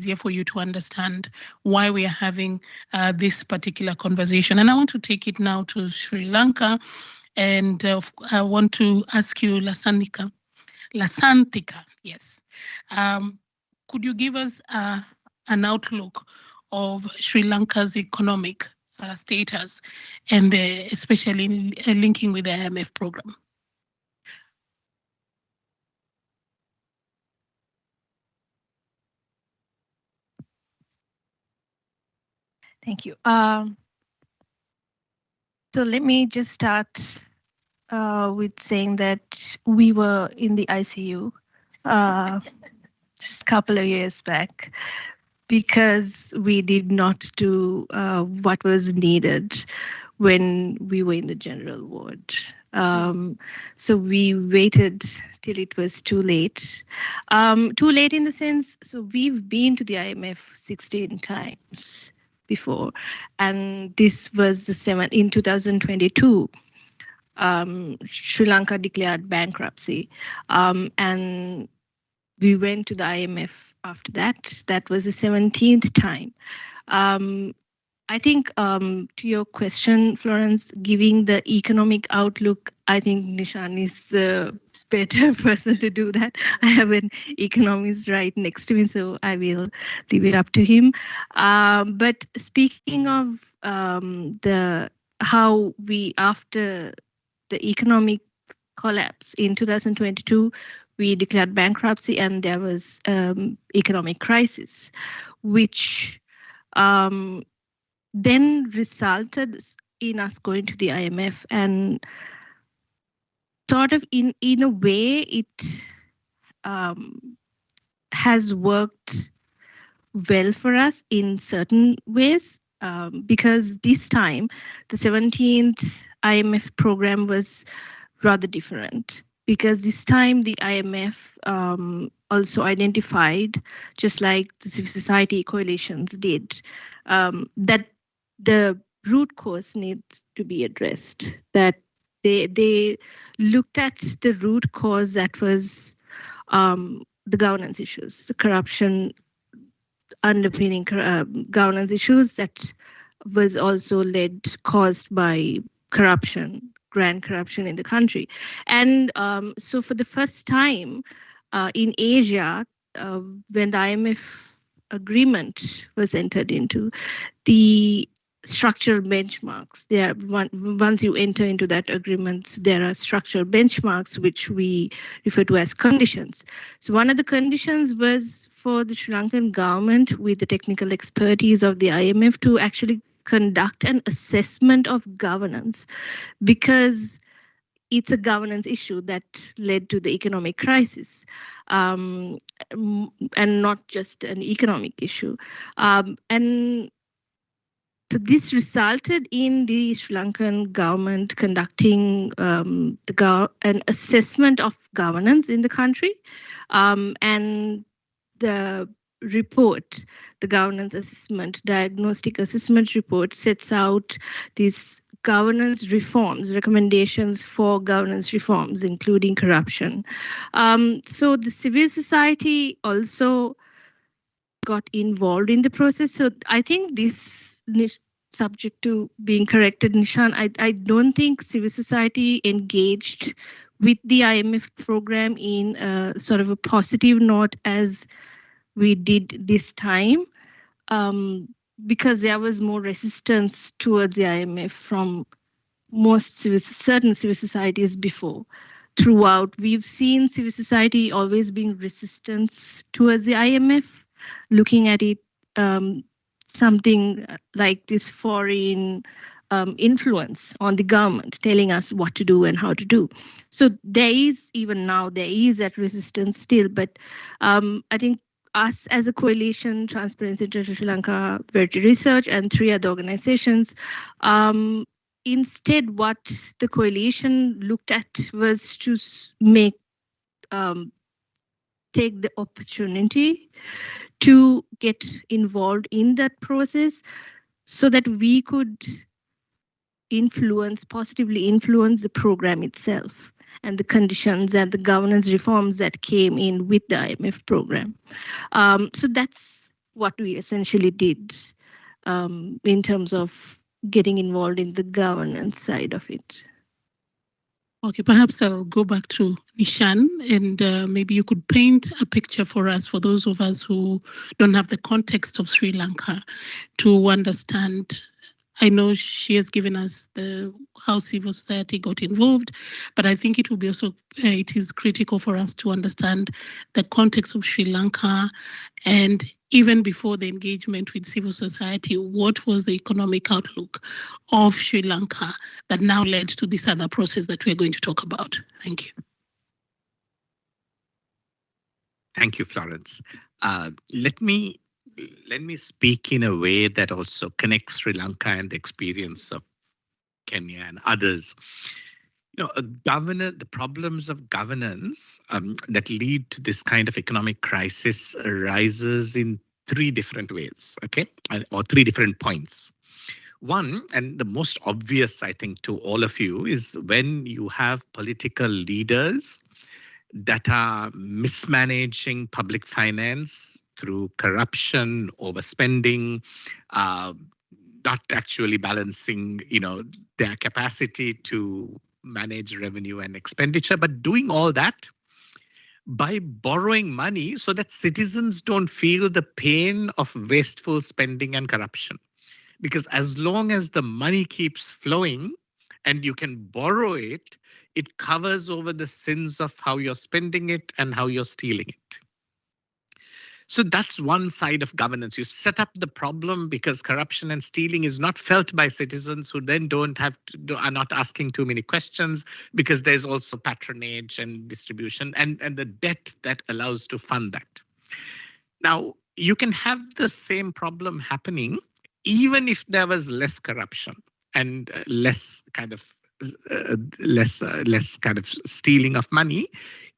easier for you to understand why we are having this particular conversation. And I want to take it now to Sri Lanka, and I want to ask you, Lasantika, yes. Could you give us an outlook of Sri Lanka's economic status, and especially linking with the IMF program? Thank you. So let me just start with saying that we were in the ICU just a couple of years back because we did not do what was needed when we were in the general ward. So we waited till it was too late. Too late in the sense, so we've been to the IMF 16 times before, and this was in 2022. Sri Lanka declared bankruptcy, and we went to the IMF after that. That was the 17th time. I think to your question, Florence, giving the economic outlook, I think Nishan is the better person to do that. I have an economist right next to me, so I will leave it up to him. But speaking of how we, after the economic collapse in 2022, we declared bankruptcy and there was economic crisis, which then resulted in us going to the IMF, and sort of in a way it has worked well for us in certain ways, because this time the 17th IMF program was rather different, because this time the IMF also identified, just like the civil society coalitions did, that the root cause needs to be addressed, that they looked at the root cause that was the governance issues, the corruption underpinning governance issues that was also caused by corruption, grand corruption in the country. And so for the first time in Asia, when the IMF agreement was entered into, the structural benchmarks, once you enter into that agreement, there are structural benchmarks which we refer to as conditions. So one of the conditions was for the Sri Lankan government, with the technical expertise of the IMF, to actually conduct an assessment of governance, because it's a governance issue that led to the economic crisis, and not just an economic issue. And so this resulted in the Sri Lankan government conducting an assessment of governance in the country, and the report, the governance assessment, diagnostic assessment report, sets out these governance reforms, recommendations for governance reforms, including corruption. So the civil society also got involved in the process. So I think this, subject to being corrected, Nishan, I don't think civil society engaged with the IMF program in sort of a positive note as we did this time, because there was more resistance towards the IMF from certain civil societies before. Throughout, we've seen civil society always being resistant towards the IMF, looking at it something like this foreign influence on the government, telling us what to do and how to do. So there is, even now, there is that resistance still. But I think us as a coalition, Transparency International Sri Lanka, Verity Research, and 3 other organizations, instead what the coalition looked at was to take the opportunity to get involved in that process so that we could positively influence the program itself and the conditions and the governance reforms that came in with the IMF program. So that's what we essentially did in terms of getting involved in the governance side of it. Okay, perhaps I'll go back to Nishan, and maybe you could paint a picture for us, for those of us who don't have the context of Sri Lanka, to understand. I know she has given us how civil society got involved, but I think it will be also it is critical for us to understand the context of Sri Lanka, and even before the engagement with civil society, what was the economic outlook of Sri Lanka that now led to this other process that we're going to talk about. Thank you. Thank you, Florence. Let me speak in a way that also connects Sri Lanka and the experience of Kenya and others. The problems of governance that lead to this kind of economic crisis arises in three different ways, okay, or three different points. One, and the most obvious, I think, to all of you, is when you have political leaders that are mismanaging public finance through corruption, overspending, not actually balancing, their capacity to manage revenue and expenditure, but doing all that by borrowing money so that citizens don't feel the pain of wasteful spending and corruption. Because as long as the money keeps flowing and you can borrow it, it covers over the sins of how you're spending it and how you're stealing it. So that's one side of governance. You set up the problem because corruption and stealing is not felt by citizens who then are not asking too many questions, because there's also patronage and distribution and the debt that allows to fund that. Now, you can have the same problem happening even if there was less corruption and less kind of stealing of money.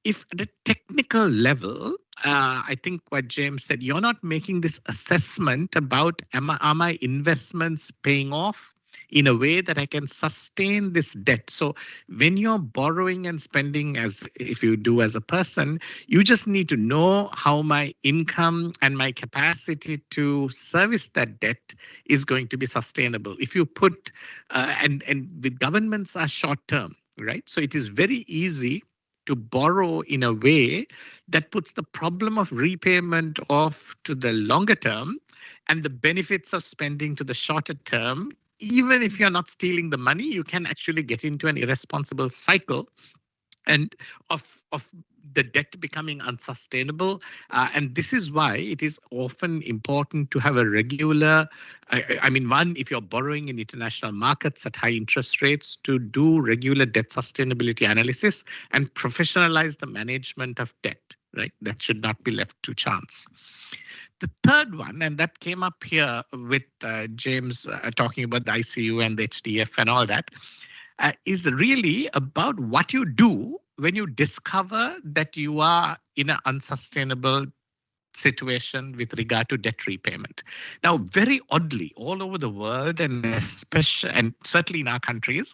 If at a technical level, I think what James said, you're not making this assessment about are my investments paying off in a way that I can sustain this debt. So when you're borrowing and spending, as if you do as a person, you just need to know how my income and my capacity to service that debt is going to be sustainable. If you put, and with governments are short term, right? So it is very easy to borrow in a way that puts the problem of repayment off to the longer term and the benefits of spending to the shorter term. Even if you're not stealing the money, you can actually get into an irresponsible cycle and of the debt becoming unsustainable. And this is why it is often important to have a regular, one, if you're borrowing in international markets at high interest rates, to do regular debt sustainability analysis and professionalize the management of debt, right? That should not be left to chance. The third one, and that came up here with James talking about the ICU and the HDF and all that, is really about what you do when you discover that you are in an unsustainable situation with regard to debt repayment. Now, very oddly, all over the world, and especially and certainly in our countries,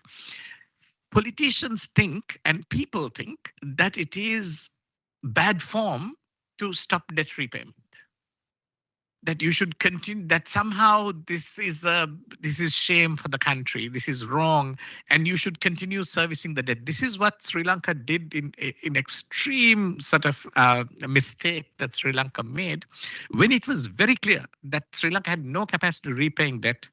politicians think and people think that it is bad form to stop debt repayment. That you should continue, that somehow this is shame for the country, this is wrong, and you should continue servicing the debt. This is what Sri Lanka did in extreme sort of mistake that Sri Lanka made, when it was very clear that Sri Lanka had no capacity to repaying debt.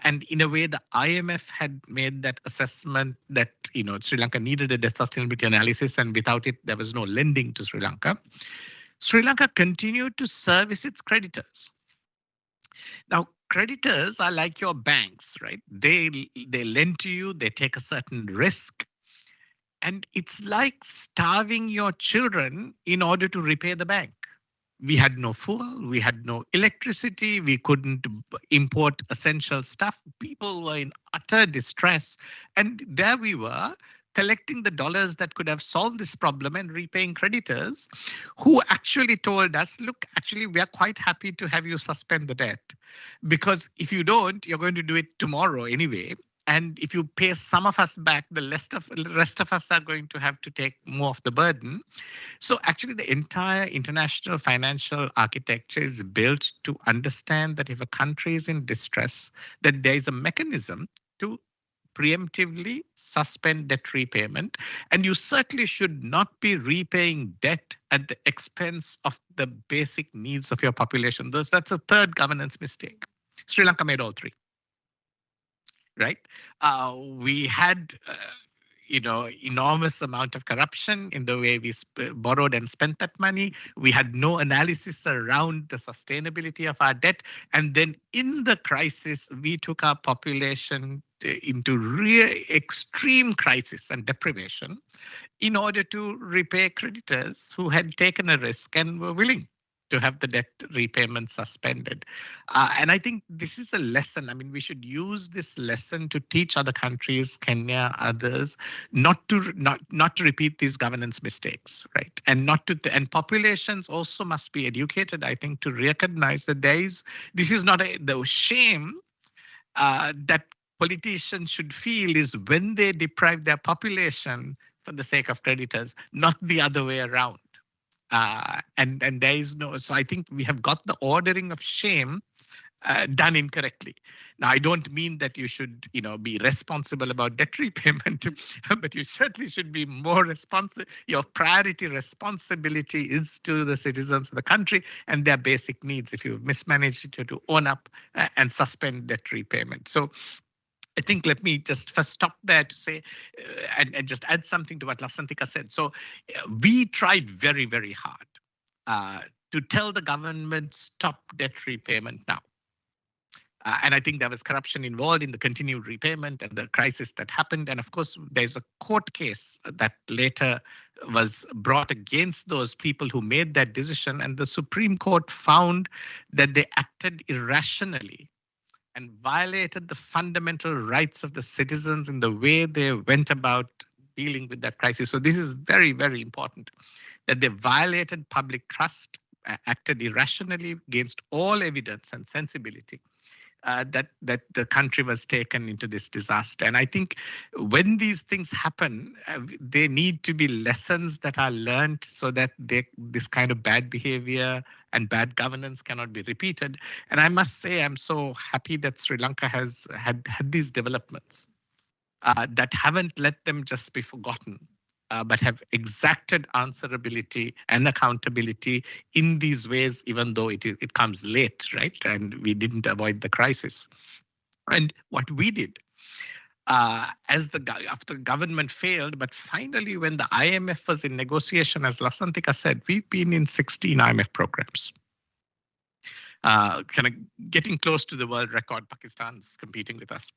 And in a way, the IMF had made that assessment that Sri Lanka needed a debt sustainability analysis, and without it, there was no lending to Sri Lanka. Sri Lanka continued to service its creditors. Now, creditors are like your banks, right? They lend to you, they take a certain risk, and it's like starving your children in order to repay the bank. We had no fuel, we had no electricity, we couldn't import essential stuff. People were in utter distress, and there we were, collecting the dollars that could have solved this problem and repaying creditors who actually told us, look, actually, we are quite happy to have you suspend the debt, because if you don't, you're going to do it tomorrow anyway. And if you pay some of us back, the rest of us are going to have to take more of the burden. So actually, the entire international financial architecture is built to understand that if a country is in distress, that there is a mechanism to preemptively suspend debt repayment. And you certainly should not be repaying debt at the expense of the basic needs of your population. That's a third governance mistake. Sri Lanka made all three. Right? We had, enormous amount of corruption in the way we borrowed and spent that money. We had no analysis around the sustainability of our debt. And then in the crisis, we took our population into real extreme crisis and deprivation in order to repay creditors who had taken a risk and were willing to have the debt repayment suspended. And I think this is a lesson. I mean, we should use this lesson to teach other countries, Kenya, others, not to repeat these governance mistakes, right? And and populations also must be educated, I think, to recognize that this is not the shame that politicians should feel is when they deprive their population for the sake of creditors, not the other way around. And there is no, so I think we have got the ordering of shame done incorrectly. Now, I don't mean that you should, be responsible about debt repayment, but you certainly should be more responsible. Your priority responsibility is to the citizens of the country and their basic needs. If you've mismanaged it, you have to own up and suspend debt repayment. So I think let me just first stop there to say, and just add something to what Lasantika said. So we tried very, very hard to tell the government, stop debt repayment now. And I think there was corruption involved in the continued repayment and the crisis that happened. And of course, there's a court case that later was brought against those people who made that decision. And the Supreme Court found that they acted irrationally and violated the fundamental rights of the citizens in the way they went about dealing with that crisis. So this is very, very important, that they violated public trust, acted irrationally against all evidence and sensibility, that the country was taken into this disaster. And I think when these things happen, they need to be lessons that are learned so that this kind of bad behavior and bad governance cannot be repeated. And I must say, I'm so happy that Sri Lanka has had these developments that haven't let them just be forgotten, but have exacted answerability and accountability in these ways, even though it comes late, right? And we didn't avoid the crisis. And what we did, after government failed, but finally when the IMF was in negotiation, as Lasantika said, we've been in 16 IMF programs. Kind of getting close to the world record. Pakistan's competing with us.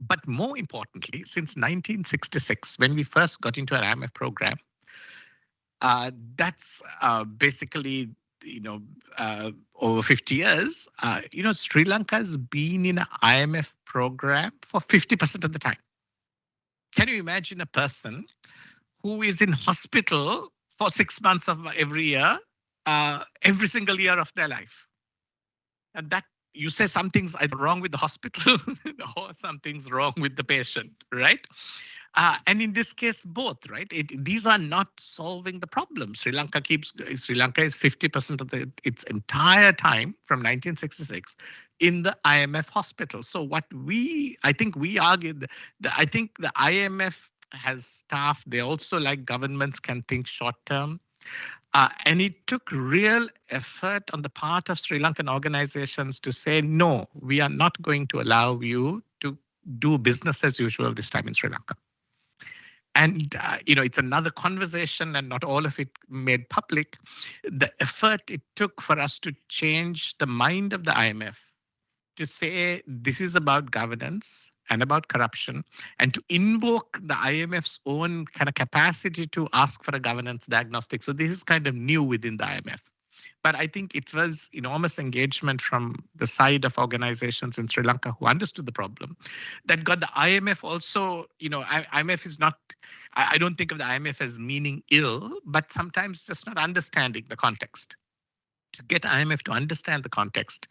But more importantly, since 1966, when we first got into an IMF program, that's basically, over 50 years, Sri Lanka has been in an IMF program for 50% of the time. Can you imagine a person who is in hospital for 6 months of every year, every single year of their life? And that, you say something's either wrong with the hospital or something's wrong with the patient, right? And in this case, both, right? These are not solving the problem. Sri Lanka is 50% of its entire time from 1966 in the IMF hospital. So I think we argued, I think the IMF has staff, they also, like governments, can think short term. And it took real effort on the part of Sri Lankan organizations to say, no, we are not going to allow you to do business as usual this time in Sri Lanka. And, it's another conversation and not all of it made public. The effort it took for us to change the mind of the IMF to say this is about governance and about corruption, and to invoke the IMF's own kind of capacity to ask for a governance diagnostic. So this is kind of new within the IMF. But I think it was enormous engagement from the side of organizations in Sri Lanka who understood the problem that got the IMF also, IMF is not, I don't think of the IMF as meaning ill, but sometimes just not understanding the context. to get IMF to understand the context,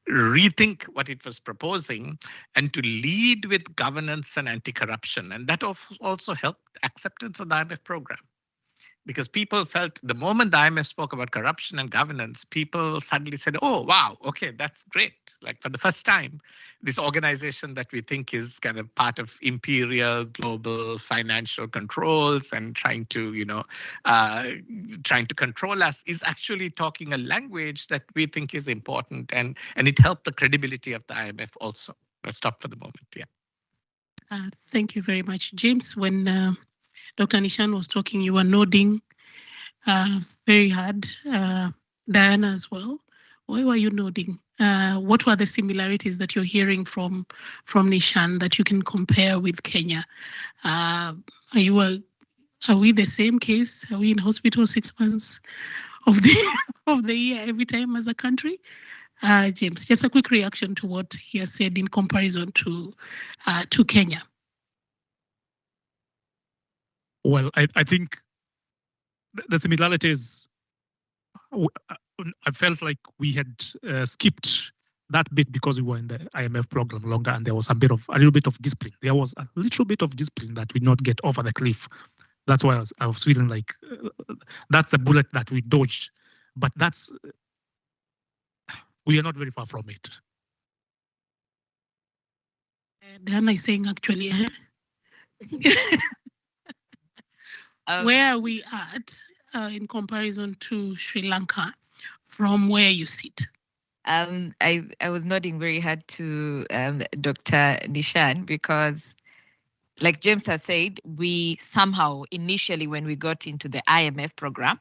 rethink what it was proposing, and to lead with governance and anti-corruption. And that also helped acceptance of the IMF program. Because people felt the moment the IMF spoke about corruption and governance, people suddenly said, oh, wow, okay, that's great. Like for the first time, this organization that we think is kind of part of imperial global financial controls and trying to control us is actually talking a language that we think is important. And it helped the credibility of the IMF also. Let's stop for the moment. Yeah. Thank you very much, James. When Dr. Nishan was talking, you were nodding very hard. Diana as well. Why were you nodding? What were the similarities that you're hearing from Nishan that you can compare with Kenya? Are we the same case? Are we in hospital 6 months of the year every time as a country? James, just a quick reaction to what he has said in comparison to Kenya. Well, I think the similarities, I felt like we had skipped that bit because we were in the IMF program longer, and there was a little bit of discipline. There was a little bit of discipline that we not get over the cliff. That's why I was feeling like that's the bullet that we dodged. But we are not very far from it. Diana is saying actually, where are we at in comparison to Sri Lanka from where you sit? I was nodding very hard to Dr. Nishan because, like James has said, we somehow initially when we got into the IMF program,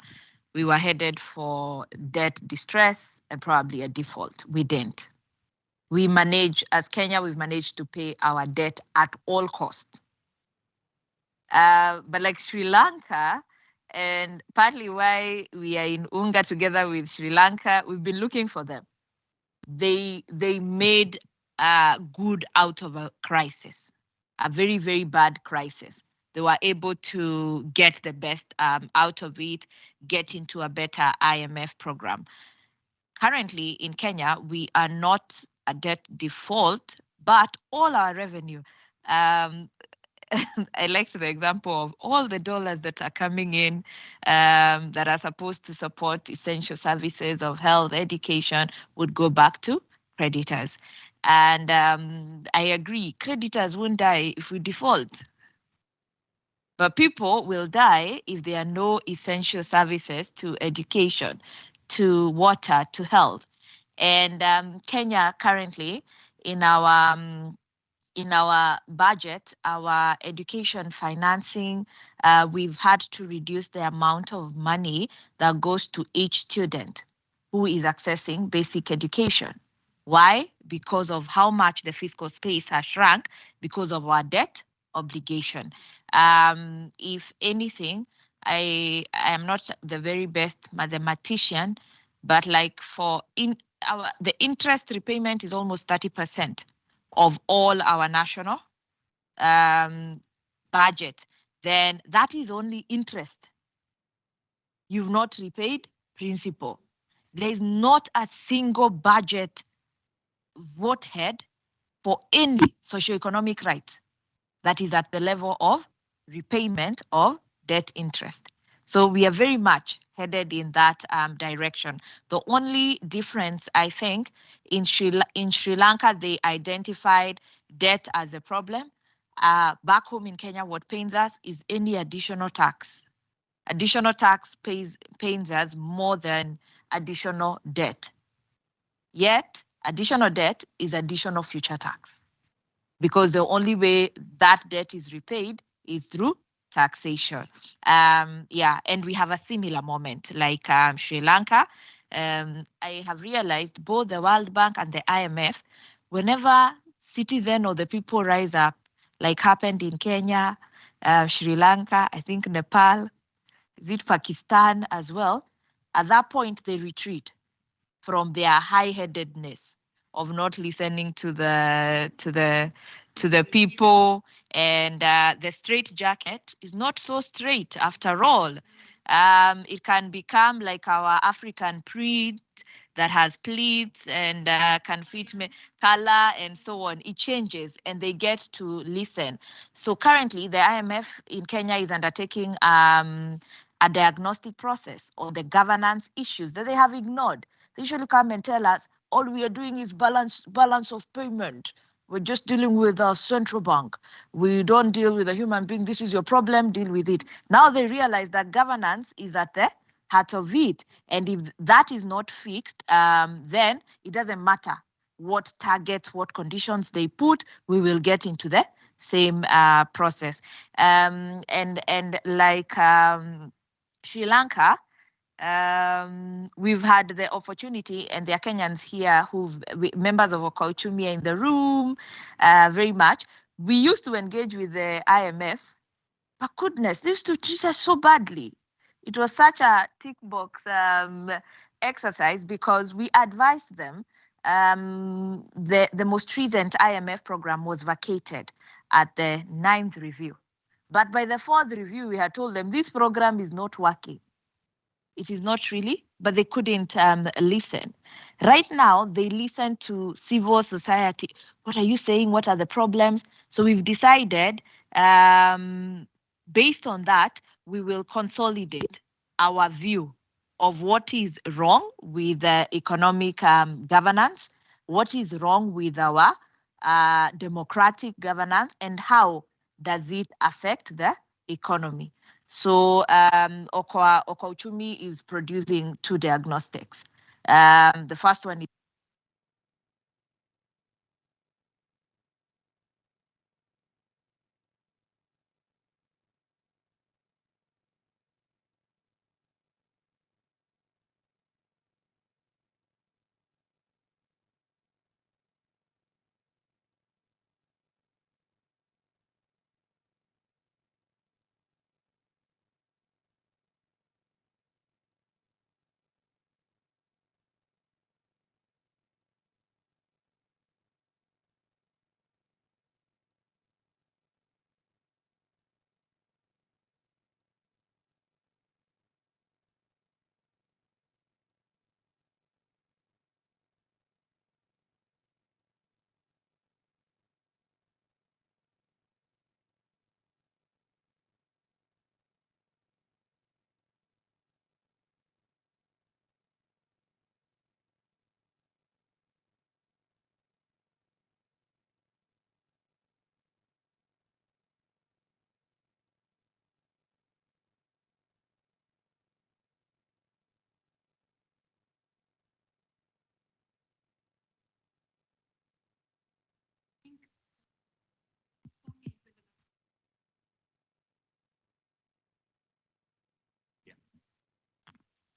we were headed for debt distress and probably a default. We didn't. As Kenya, we've managed to pay our debt at all costs. But like Sri Lanka, and partly why we are in UNGA together with Sri Lanka, we've been looking for them. They made good out of a crisis, a very, very bad crisis. They were able to get the best out of it, get into a better IMF program. Currently in Kenya, we are not a debt default, but all our revenue, I liked the example of all the dollars that are coming in that are supposed to support essential services of health, education would go back to creditors. And I agree, creditors won't die if we default. But people will die if there are no essential services to education, to water, to health. And Kenya currently in our budget, our education financing, we've had to reduce the amount of money that goes to each student who is accessing basic education. Why? Because of how much the fiscal space has shrunk because of our debt obligation. If anything, I am not the very best mathematician, but like the interest repayment is almost 30% of all our national budget, then that is only interest. You've not repaid principal. There is not a single budget voted for any socioeconomic right that is at the level of repayment of debt interest. So we are very much headed in that direction. The only difference, I think, in Sri Lanka, they identified debt as a problem. Back home in Kenya, what pains us is any additional tax. Additional tax pains us more than additional debt. Yet, additional debt is additional future tax, because the only way that debt is repaid is through taxation. And we have a similar moment like Sri Lanka. I have realized both the World Bank and the IMF, whenever citizen or the people rise up, like happened in Kenya, Sri Lanka, I think Nepal, is it Pakistan as well, at that point they retreat from their high-headedness of not listening to the people, and the straight jacket is not so straight after all. It can become like our African pride, that has pleats and can fit color and so on. It changes and they get to listen. So currently the IMF in Kenya is undertaking a diagnostic process on the governance issues that they have ignored. They usually come and tell us, all we are doing is balance of payment. We're just dealing with our central bank. We don't deal with a human being. This is your problem, deal with it. Now they realize that governance is at the heart of it. And if that is not fixed, then it doesn't matter what targets, what conditions they put, we will get into the same process. And like Sri Lanka, we've had the opportunity, and there are Kenyans here members of Okauchumi in the room, very much. We used to engage with the IMF, but goodness, they used to treat us so badly. It was such a tick box exercise because we advised them. The most recent IMF program was vacated at the 9th review. But by the 4th review, we had told them this program is not working. It is not really, but they couldn't listen. Right now, they listen to civil society. What are you saying? What are the problems? So we've decided, based on that, we will consolidate our view of what is wrong with the economic governance, what is wrong with our democratic governance, and how does it affect the economy. So Okauchumi is producing 2 diagnostics. The first one is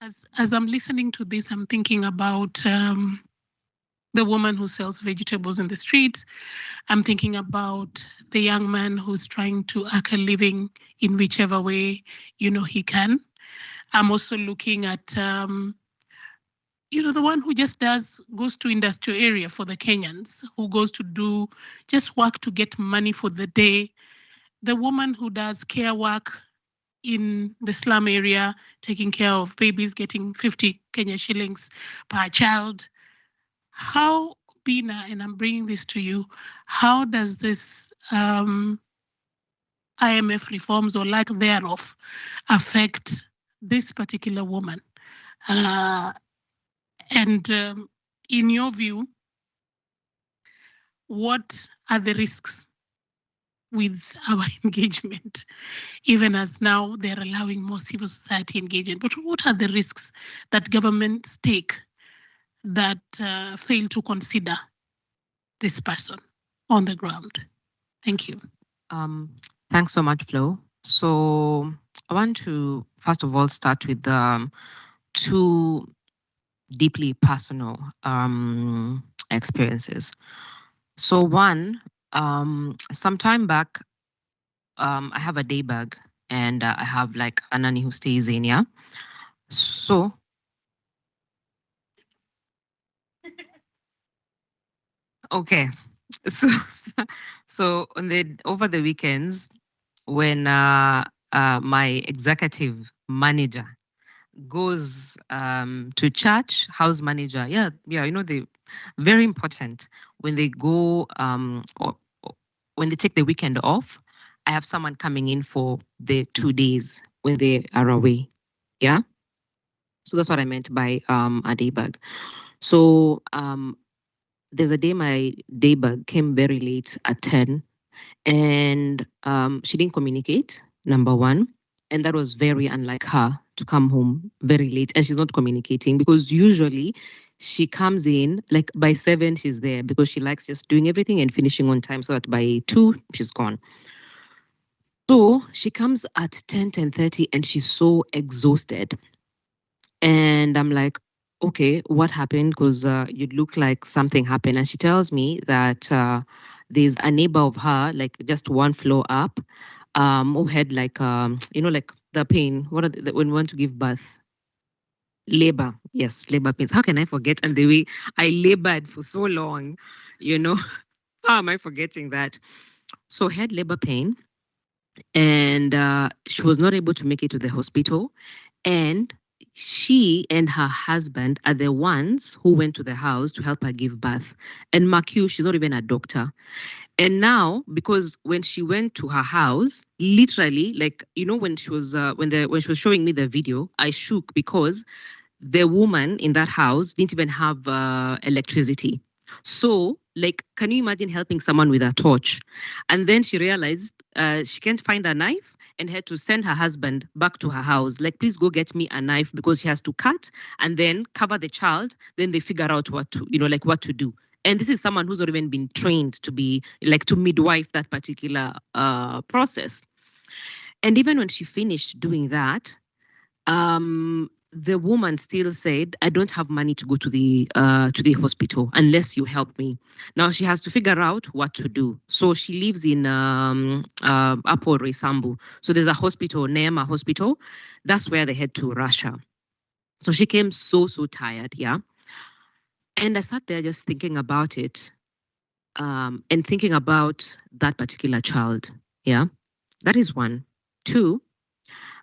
As I'm listening to this, I'm thinking about the woman who sells vegetables in the streets. I'm thinking about the young man who's trying to earn a living in whichever way he can. I'm also looking at the one who just goes to industrial area for the Kenyans, who goes to do just work to get money for the day. The woman who does care work in the slum area, taking care of babies, getting 50 Kenya shillings per child. How, Bina, and I'm bringing this to you, how does this IMF reforms or lack thereof affect this particular woman? And in your view, what are the risks with our engagement, even as now they're allowing more civil society engagement? But what are the risks that governments take that fail to consider this person on the ground? Thank you. Thanks so much, Flo. So I want to, first of all, start with 2 deeply personal experiences. So one, some time back, I have a day bag and I have like a nanny who stays in here. So okay, so over the weekends, when my executive manager goes to church, house manager. Yeah, you know, they very important when they go or when they take the weekend off. I have someone coming in for the 2 days when they are away. Yeah. So that's what I meant by a day bag. So there's a day my day bag came very late at 10, and she didn't communicate, number one. And that was very unlike her to come home very late and she's not communicating, because usually she comes in like by 7, she's there, because she likes just doing everything and finishing on time so that by 2, she's gone. So she comes at 10:30 and she's so exhausted. And I'm like, okay, what happened? Because you look like something happened. And she tells me that there's a neighbor of her, like just one floor up, who had like, you know, like the pain. What are when we want to give birth? Labor. Yes, labor pains. How can I forget? And the way I labored for so long, you know, how am I forgetting that? So had labor pain, and she was not able to make it to the hospital. And she and her husband are the ones who went to the house to help her give birth. And mark you, she's not even a doctor. And now, because when she went to her house, literally, like, you know, when she was when she was showing me the video, I shook, because the woman in that house didn't even have electricity. So, like, can you imagine helping someone with a torch? And then she realized she can't find a knife and had to send her husband back to her house. Like, please go get me a knife, because she has to cut and then cover the child. Then they figure out what to, you know, like what to do. And this is someone who's not even been trained to be like to midwife that particular process. And even when she finished doing that, the woman still said, I don't have money to go to the hospital unless you help me. Now she has to figure out what to do. So she lives in Apo Resambu. So there's a hospital, Neema Hospital. That's where they had to rush her. So she came so tired, yeah. And I sat there just thinking about it, and thinking about that particular child, yeah. That is one. Two,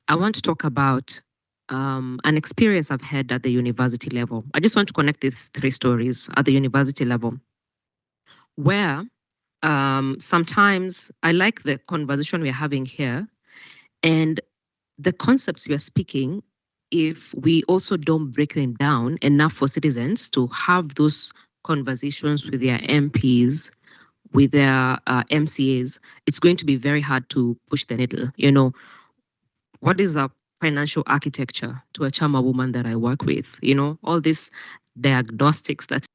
I want to talk about an experience I've had at the university level. I just want to connect these 3 stories at the university level, where sometimes I like the conversation we're having here and the concepts we are speaking. If we also don't break them down enough for citizens to have those conversations with their MPs, with their MCAs, it's going to be very hard to push the needle. You know, what is a financial architecture to a charmer woman that I work with? You know, all these diagnostics that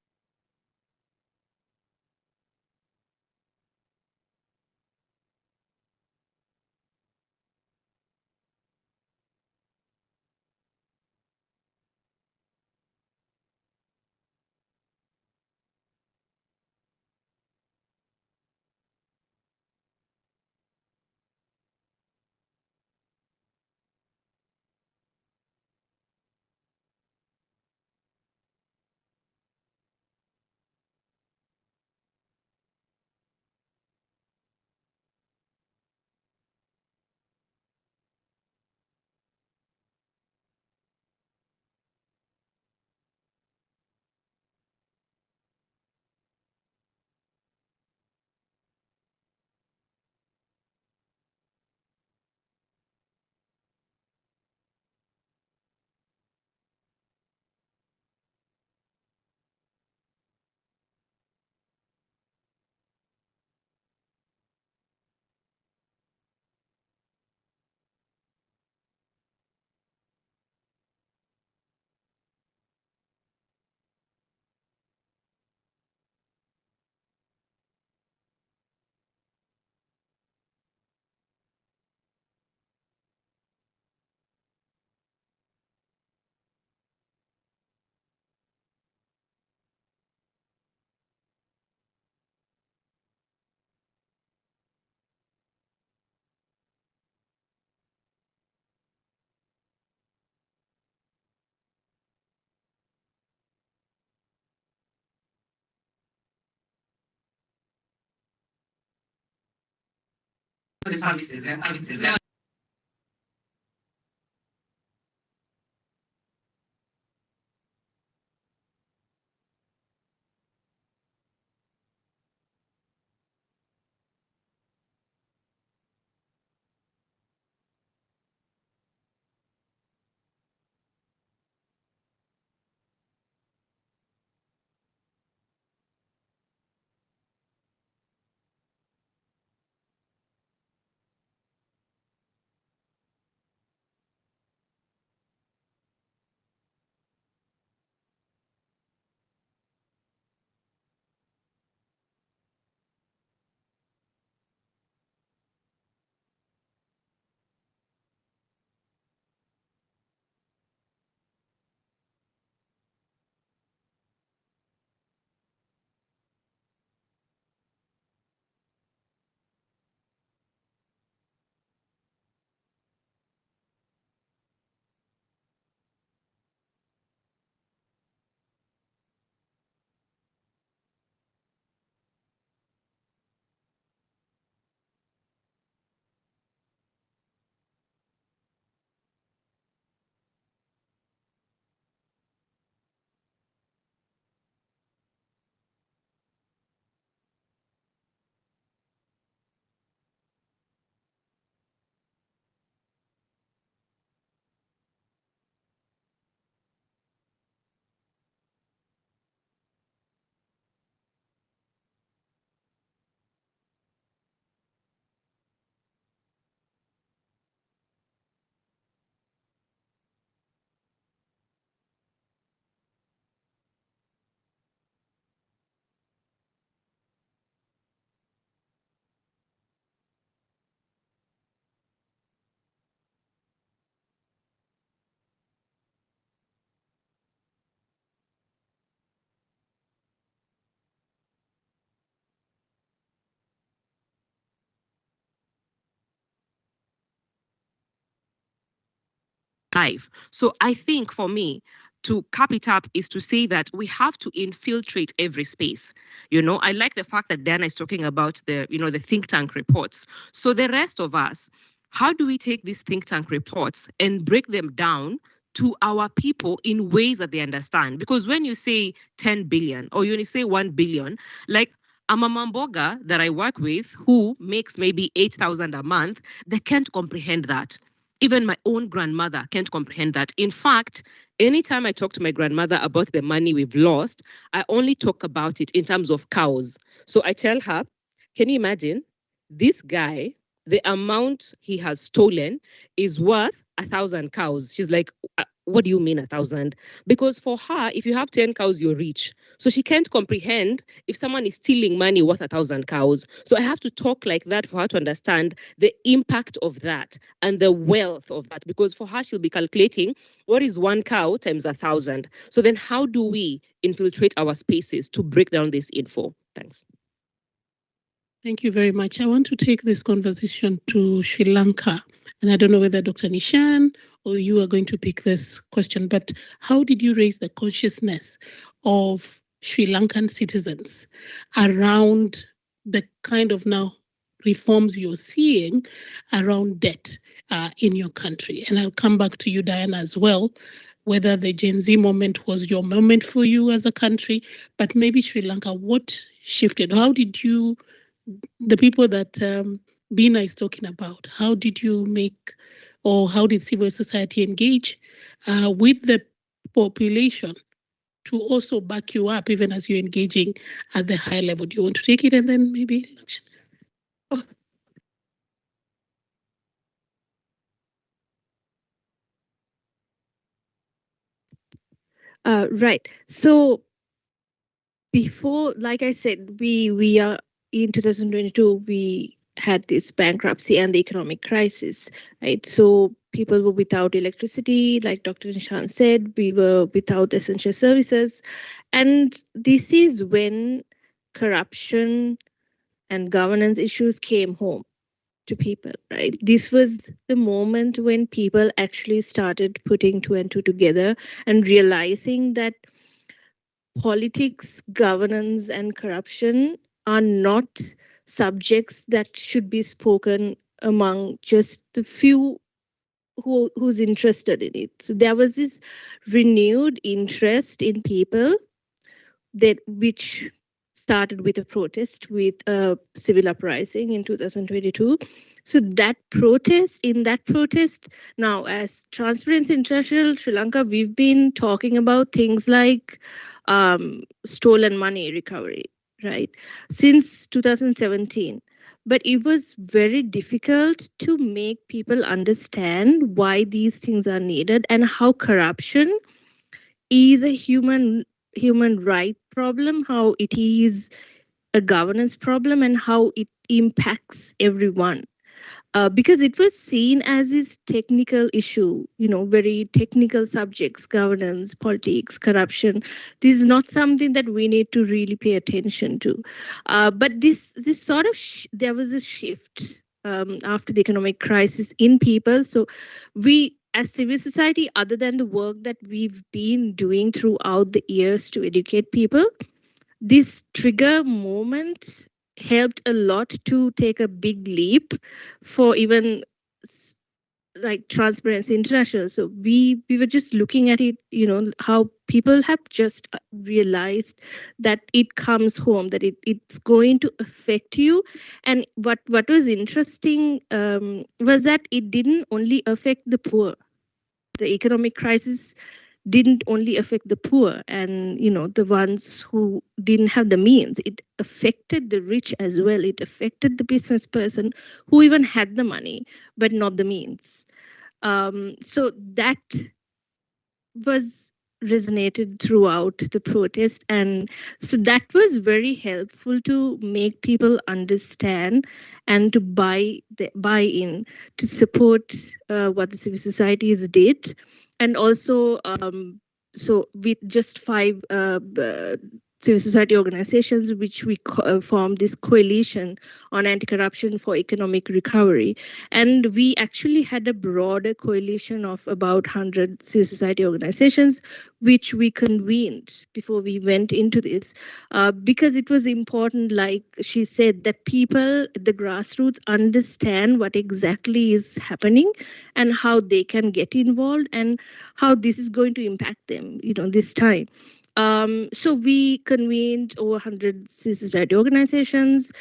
the services. life. So I think for me, to cap it up is to say that we have to infiltrate every space. I like the fact that Diana is talking about the think tank reports. So the rest of us, how do we take these think tank reports and break them down to our people in ways that they understand? Because when you say 10 billion or you say 1 billion, like a mamamboga that I work with who makes maybe 8,000 a month, they can't comprehend that. Even my own grandmother can't comprehend that. In fact, anytime I talk to my grandmother about the money we've lost, I only talk about it in terms of cows. So I tell her, can you imagine this guy, the amount he has stolen is worth 1,000 cows. She's like, what do you mean 1,000? Because for her, if you have 10 cows, you're rich. So she can't comprehend if someone is stealing money worth 1,000 cows. So I have to talk like that for her to understand the impact of that and the wealth of that. Because for her, she'll be calculating what is 1 cow times 1,000. So then how do we infiltrate our spaces to break down this info? Thanks. Thank you very much. I want to take this conversation to Sri Lanka. And I don't know whether Dr. Nishan or you are going to pick this question, but how did you raise the consciousness of Sri Lankan citizens around the kind of now reforms you're seeing around debt in your country? And I'll come back to you, Diana, as well, whether the Gen Z moment was your moment for you as a country, but maybe Sri Lanka, what shifted? How did you, the people that Bina is talking about, how did you make, or how did civil society engage with the population to also back you up, even as you're engaging at the high level? Do you want to take it and then maybe? Right. So before, like I said, we are in 2022, we had this bankruptcy and the economic crisis, right? So people were without electricity, like Dr. Nishan said, we were without essential services. And this is when corruption and governance issues came home to people, right? This was the moment when people actually started putting two and two together and realizing that politics, governance, and corruption are not subjects that should be spoken among just the few who's interested in it. So there was this renewed interest in people that which started with a protest, with a civil uprising in 2022. So that protest, now as Transparency International Sri Lanka, we've been talking about things like stolen money recovery, right, since 2017. But it was very difficult to make people understand why these things are needed and how corruption is a human right problem, how it is a governance problem, and how it impacts everyone. Because it was seen as this technical issue, very technical subjects, governance, politics, corruption. This is not something that we need to really pay attention to. But this sort of, there was a shift after the economic crisis in people. So we, as civil society, other than the work that we've been doing throughout the years to educate people, this trigger moment helped a lot to take a big leap for even like Transparency International. So we were just looking at it, how people have just realized that it comes home, that it's going to affect you. And what was interesting was that it didn't only affect the poor. The economic crisis didn't only affect the poor and the ones who didn't have the means. It affected the rich as well. It affected the business person who even had the money but not the means. So that was resonated throughout the protest, and so that was very helpful to make people understand and to buy in to support what the civil societies did. And also so with just 5 civil society organizations, which we formed this coalition on anti-corruption for economic recovery. And we actually had a broader coalition of about 100 civil society organizations, which we convened before we went into this, because it was important, like she said, that people at the grassroots understand what exactly is happening and how they can get involved and how this is going to impact them, this time. So we convened over 100 civil society organizations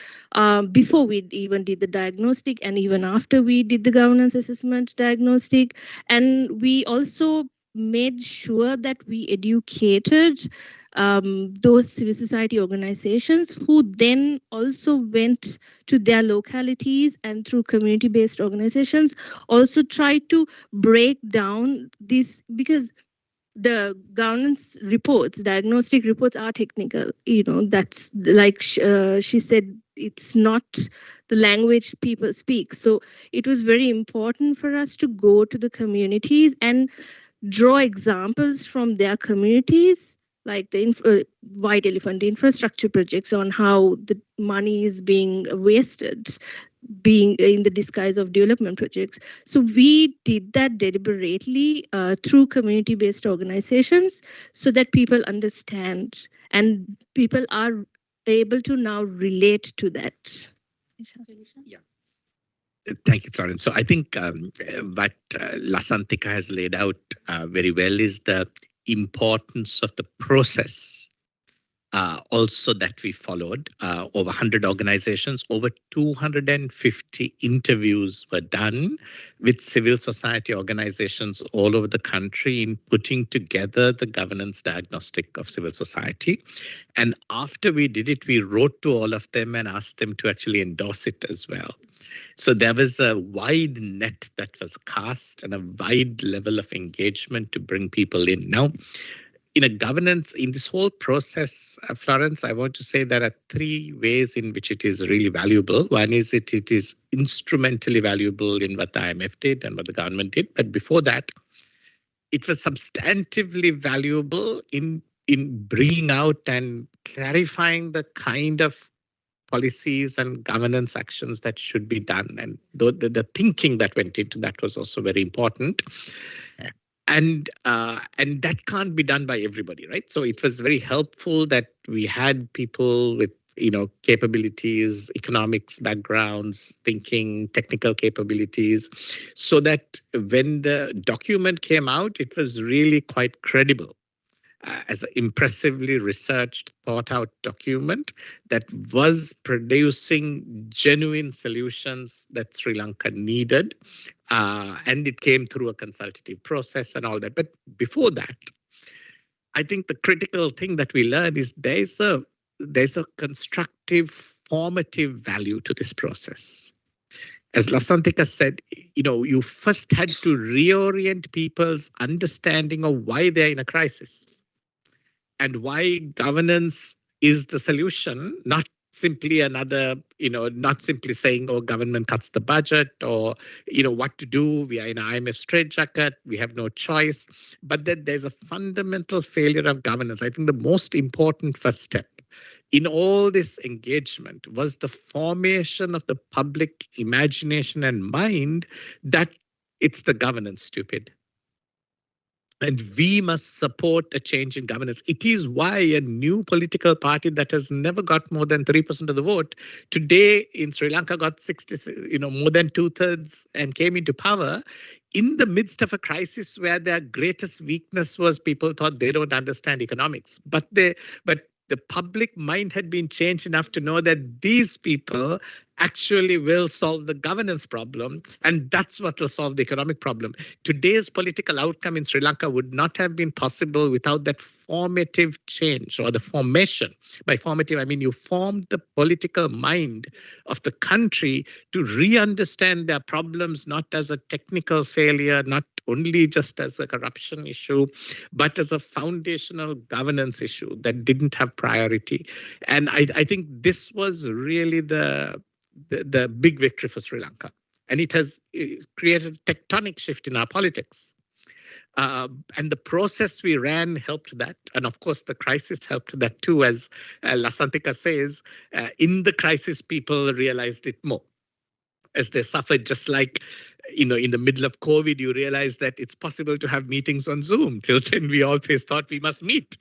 before we even did the diagnostic and even after we did the governance assessment diagnostic. And we also made sure that we educated those civil society organizations who then also went to their localities and through community-based organizations also tried to break down this, because the governance reports, diagnostic reports are technical. That's like she said, it's not the language people speak. So it was very important for us to go to the communities and draw examples from their communities, like the white elephant infrastructure projects, on how the money is being wasted, being in the disguise of development projects. So we did that deliberately through community-based organizations so that people understand and people are able to now relate to that. Yeah. Thank you, Florence. So I think what Lasantika has laid out very well is the importance of the process also that we followed. Over 100 organizations, over 250 interviews were done with civil society organizations all over the country in putting together the governance diagnostic of civil society. And after we did it, we wrote to all of them and asked them to actually endorse it as well. So there was a wide net that was cast and a wide level of engagement to bring people in. Now, in a governance, in this whole process, Florence, I want to say there are three ways in which it is really valuable. One is it is instrumentally valuable in what the IMF did and what the government did. But before that, it was substantively valuable in bringing out and clarifying the kind of policies and governance actions that should be done. And the thinking that went into that was also very important. And that can't be done by everybody, right? So it was very helpful that we had people with capabilities, economics backgrounds, thinking, technical capabilities, so that when the document came out, it was really quite credible. As an impressively researched, thought out document that was producing genuine solutions that Sri Lanka needed. And it came through a consultative process and all that. But before that, I think the critical thing that we learned is there's a constructive, formative value to this process. As Lasantika said, you first had to reorient people's understanding of why they're in a crisis. And why governance is the solution, not simply not simply saying, oh, government cuts the budget or, what to do. We are in an IMF straitjacket. We have no choice. But that there's a fundamental failure of governance. I think the most important first step in all this engagement was the formation of the public imagination and mind that it's the governance, stupid. And we must support a change in governance. It is why a new political party that has never got more than 3% of the vote today in Sri Lanka got 60, more than 2/3 and came into power in the midst of a crisis where their greatest weakness was people thought they don't understand economics. But the public mind had been changed enough to know that these people actually will solve the governance problem, and that's what will solve the economic problem. Today's political outcome in Sri Lanka would not have been possible without that formative change or the formation. By formative, I mean you formed the political mind of the country to re-understand their problems not as a technical failure, not only just as a corruption issue, but as a foundational governance issue that didn't have priority. And I think this was really the big victory for Sri Lanka. And it has created a tectonic shift in our politics. And the process we ran helped that. And of course, the crisis helped that too. As Lasantika says, in the crisis, people realized it more as they suffered, just like, in the middle of COVID, you realize that it's possible to have meetings on Zoom. Till then, we always thought we must meet,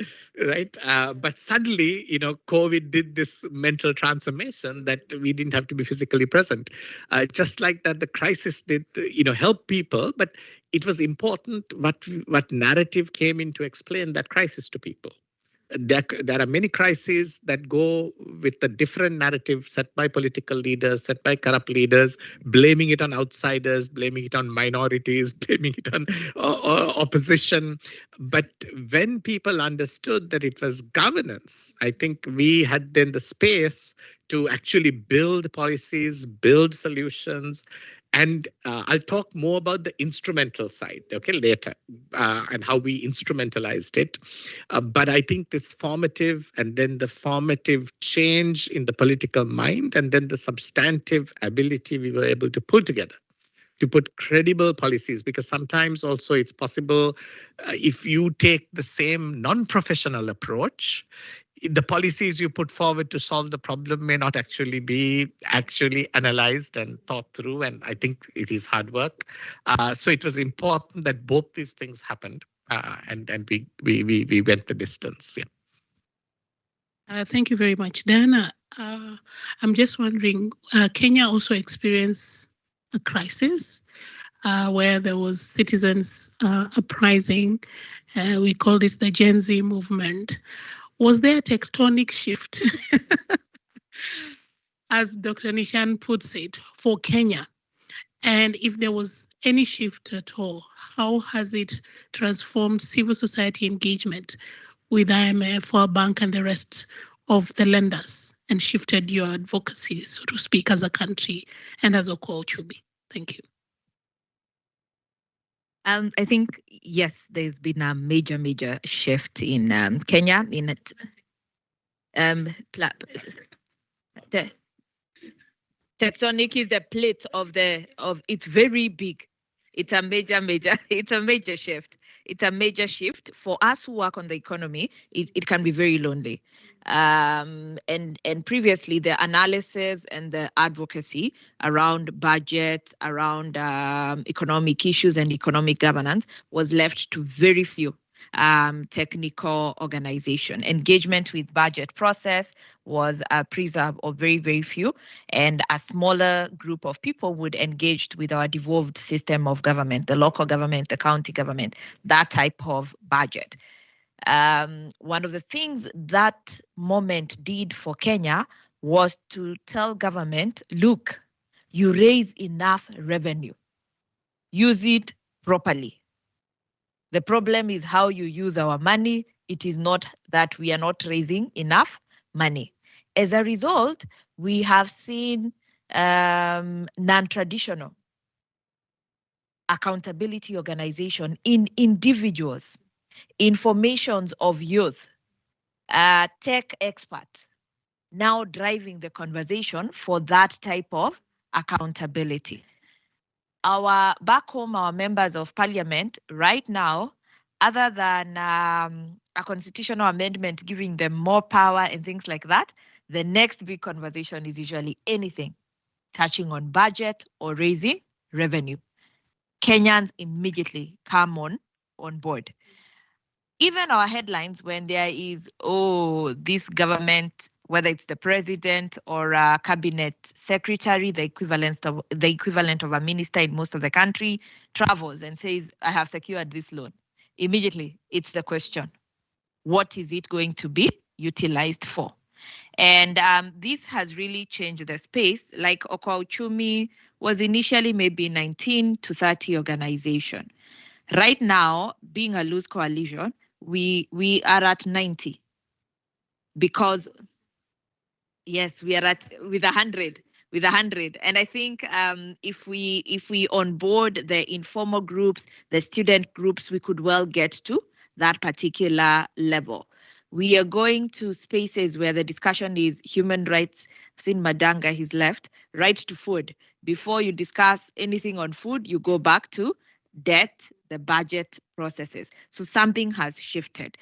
right? But suddenly, COVID did this mental transformation that we didn't have to be physically present. Just like that, the crisis did, help people. But it was important what narrative came in to explain that crisis to people. There are many crises that go with a different narrative set by political leaders, set by corrupt leaders, blaming it on outsiders, blaming it on minorities, blaming it on opposition. But when people understood that it was governance, I think we had then the space to actually build policies, build solutions. And I'll talk more about the instrumental side, later, and how we instrumentalized it. But I think this formative and then the formative change in the political mind and then the substantive ability we were able to pull together to put credible policies, because sometimes also it's possible if you take the same non-professional approach, the policies you put forward to solve the problem may not actually be analyzed and thought through. And I think it is hard work. So it was important that both these things happened, and we went the distance. Yeah. Thank you very much, Diana. I'm just wondering, Kenya also experienced a crisis where there was citizens uprising. We called it the Gen Z movement. Was there a tectonic shift, as Dr. Nishan puts it, for Kenya? And if there was any shift at all, how has it transformed civil society engagement with IMF, World Bank, and the rest of the lenders, and shifted your advocacy, so to speak, as a country and as a Chubi? Thank you. I think, yes, there's been a major shift in Kenya in it. The tectonic is the plate of it's very big. It's a major shift. It's a major shift for us who work on the economy. It can be very lonely. And previously the analysis and the advocacy around budget, around economic issues and economic governance was left to very few technical organization. Engagement with budget process was a preserve of very few, and a smaller group of people would engage with our devolved system of government, the local government, the county government, that type of budget. One of the things that moment did for Kenya was to tell government, look, you raise enough revenue, use it properly. The problem is how you use our money. It is not that we are not raising enough money. As a result, we have seen non-traditional accountability organization in individuals, informations of youth, tech experts, now driving the conversation for that type of accountability. Back home, our members of parliament right now, other than a constitutional amendment giving them more power and things like that, the next big conversation is usually anything touching on budget or raising revenue. Kenyans immediately come on board. Even our headlines, when there is, this government, whether it's the president or a cabinet secretary, the equivalent of a minister in most of the country, travels and says, I have secured this loan. Immediately, it's the question, what is it going to be utilized for? And this has really changed the space. Like Okwa Uchumi was initially maybe 19 to 30 organization. Right now, being a loose coalition, we are at 90, because yes, we are with 100. And I think if we onboard the informal groups, the student groups, we could well get to that particular level. We are going to spaces where the discussion is human rights. I've seen Madanga, he's left, right to food. Before you discuss anything on food, you go back to debt, the budget processes. So something has shifted.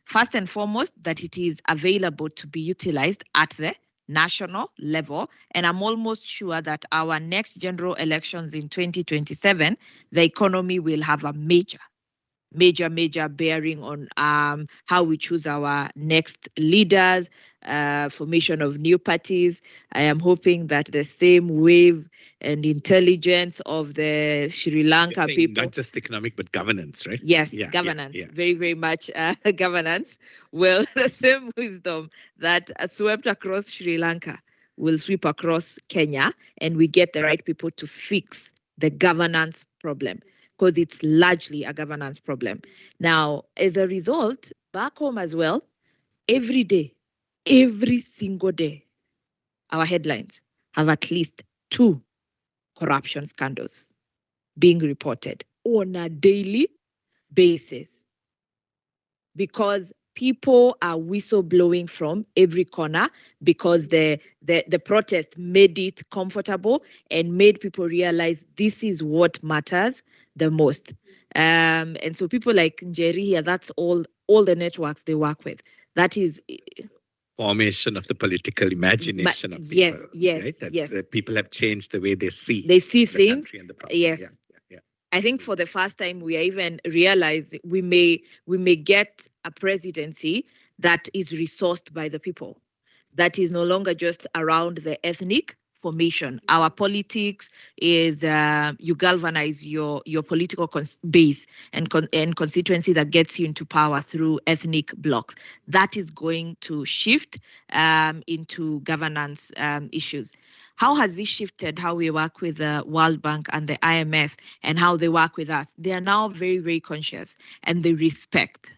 First and foremost, that it is available to be utilized at the national level. And I'm almost sure that our next general elections in 2027, the economy will have a major bearing on how we choose our next leaders, formation of new parties. I am hoping that the same wave and intelligence of the Sri Lanka people, not just economic, but governance, right? Yes, governance, very, very much governance. Well, the same wisdom that swept across Sri Lanka will sweep across Kenya, and we get the right people to fix the governance problem, because it's largely a governance problem. Now, as a result, back home as well, every day, every single day, our headlines have at least 2 corruption scandals being reported on a daily basis, because people are whistleblowing from every corner, because the protest made it comfortable and made people realize this is what matters the most. And so people like Njeri here, that's all the networks they work with. That is formation of the political imagination of people. Yes, right? yes. That people have changed the way they see the things. Country and the problem. Yes. I think for the first time we are even realizing we may get a presidency that is resourced by the people, that is no longer just around the ethnic formation. Our politics is you galvanize your political base and constituency that gets you into power through ethnic blocks. That is going to shift into governance issues. How has this shifted how we work with the World Bank and the IMF and how they work with us? They are now very, very conscious, and they respect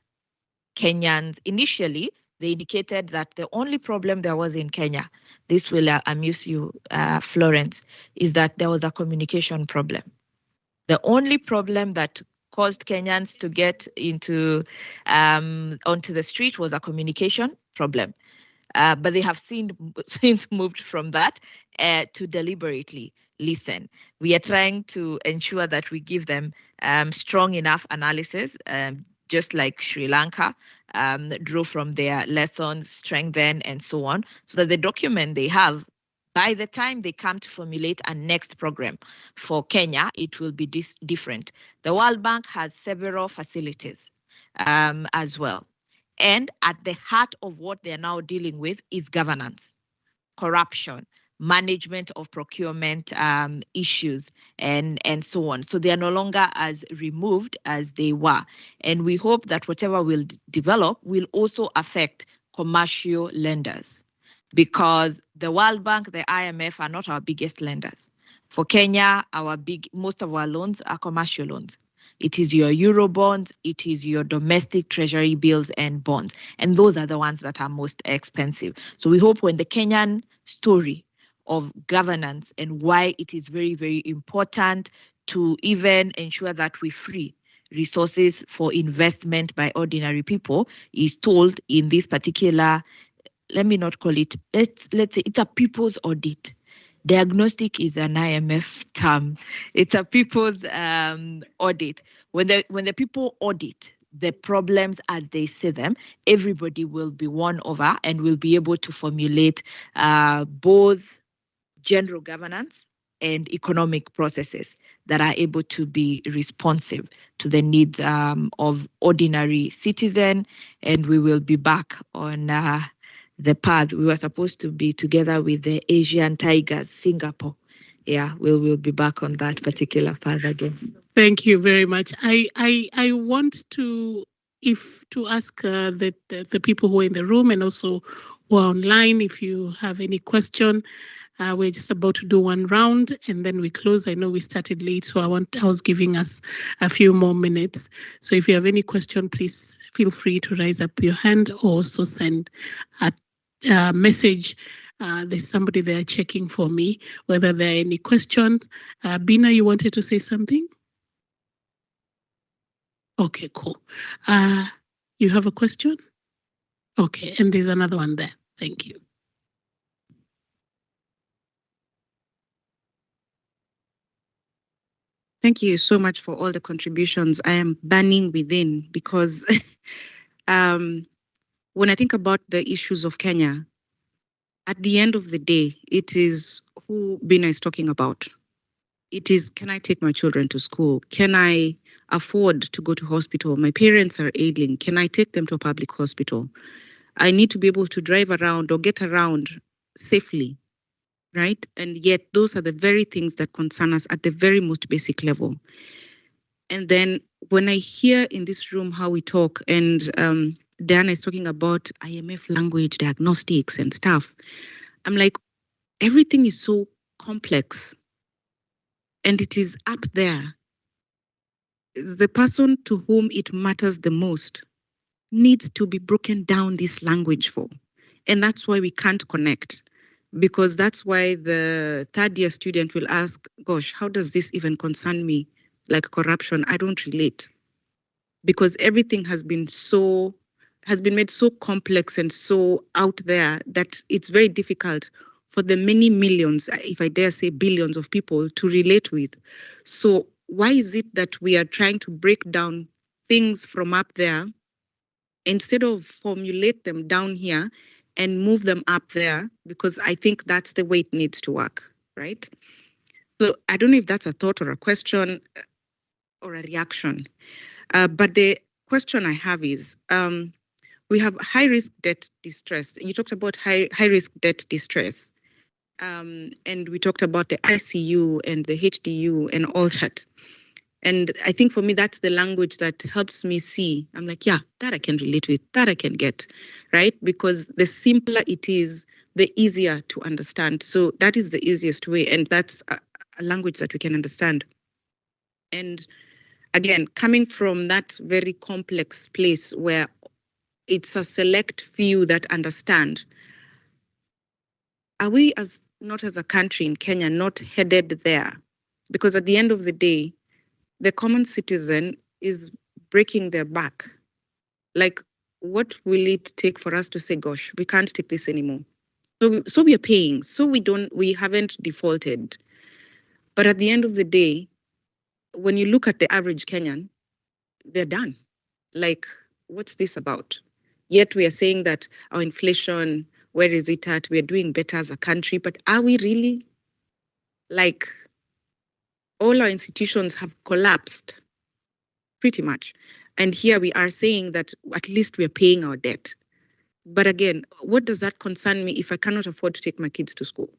Kenyans. Initially, they indicated that the only problem there was in Kenya, this will amuse you, Florence, is that there was a communication problem. The only problem that caused Kenyans to get into onto the street was a communication problem. But they have since moved from that to deliberately listen. We are trying to ensure that we give them strong enough analysis, just like Sri Lanka drew from their lessons, strengthen, and so on, so that the document they have, by the time they come to formulate a next program for Kenya, it will be different. The World Bank has several facilities as well. And at the heart of what they're now dealing with is governance, corruption, management of procurement issues, and so on. So they are no longer as removed as they were. And we hope that whatever we'll develop will also affect commercial lenders, because the World Bank, the IMF are not our biggest lenders. For Kenya, most of our loans are commercial loans. It is your Euro bonds, it is your domestic treasury bills and bonds. And those are the ones that are most expensive. So we hope when the Kenyan story of governance and why it is very, very important to even ensure that we free resources for investment by ordinary people is told in this particular, let me not call it, let's say it's a people's audit. Diagnostic is an IMF term. It's a people's audit. When the people audit the problems as they see them, everybody will be won over and will be able to formulate both general governance and economic processes that are able to be responsive to the needs of ordinary citizen. And we will be back on the path. We were supposed to be together with the Asian Tigers, Singapore. Yeah, we'll be back on that particular path again. Thank you very much. I want to ask the people who are in the room and also who are online, if you have any question. We're just about to do one round and then we close. I know we started late, so I was giving us a few more minutes. So if you have any question, please feel free to raise up your hand or also send a message. There's somebody there checking for me whether there are any questions. Bina, you wanted to say something? Okay, cool. You have a question? Okay, and there's another one there. Thank you. Thank you so much for all the contributions. I am burning within because when I think about the issues of Kenya, at the end of the day, it is who Bina is talking about. It is, can I take my children to school? Can I afford to go to hospital? My parents are ailing. Can I take them to a public hospital? I need to be able to drive around or get around safely, right? And yet those are the very things that concern us at the very most basic level. And then when I hear in this room how we talk, and Diana is talking about IMF language, diagnostics and stuff, I'm like, everything is so complex and it is up there. The person to whom it matters the most needs to be broken down this language for. And that's why we can't connect, because that's why the third year student will ask, gosh, how does this even concern me? Like corruption, I don't relate, because everything has been made so complex and so out there that it's very difficult for the many millions, if I dare say billions of people to relate with. So why is it that we are trying to break down things from up there instead of formulate them down here and move them up there? Because I think that's the way it needs to work, right? So I don't know if that's a thought or a question or a reaction. But the question I have is, we have high risk debt distress. You talked about high risk debt distress. And we talked about the ICU and the HDU and all that. And I think for me, that's the language that helps me see. I'm like, yeah, that I can relate with, that I can get, right? Because the simpler it is, the easier to understand. So that is the easiest way. And that's a language that we can understand. And again, coming from that very complex place where it's a select few that understand, are we not as a country in Kenya not headed there? Because at the end of the day, the common citizen is breaking their back. Like, what will it take for us to say, gosh, we can't take this anymore? So we are paying, so we haven't defaulted. But at the end of the day, when you look at the average Kenyan, they're done. Like, what's this about? Yet we are saying that our inflation, where is it at? We're doing better as a country, but are we really? Like, all our institutions have collapsed pretty much. And here we are saying that at least we are paying our debt. But again, what does that concern me if I cannot afford to take my kids to school?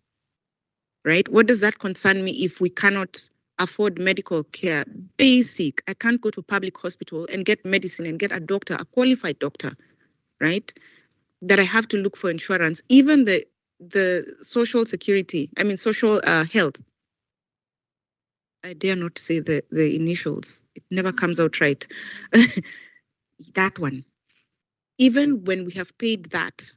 Right? What does that concern me if we cannot afford medical care? Basic. I can't go to a public hospital and get medicine and get a doctor, a qualified doctor, right? That I have to look for insurance, even the social security, social health. I dare not say the initials. It never comes out right. That one. Even when we have paid that,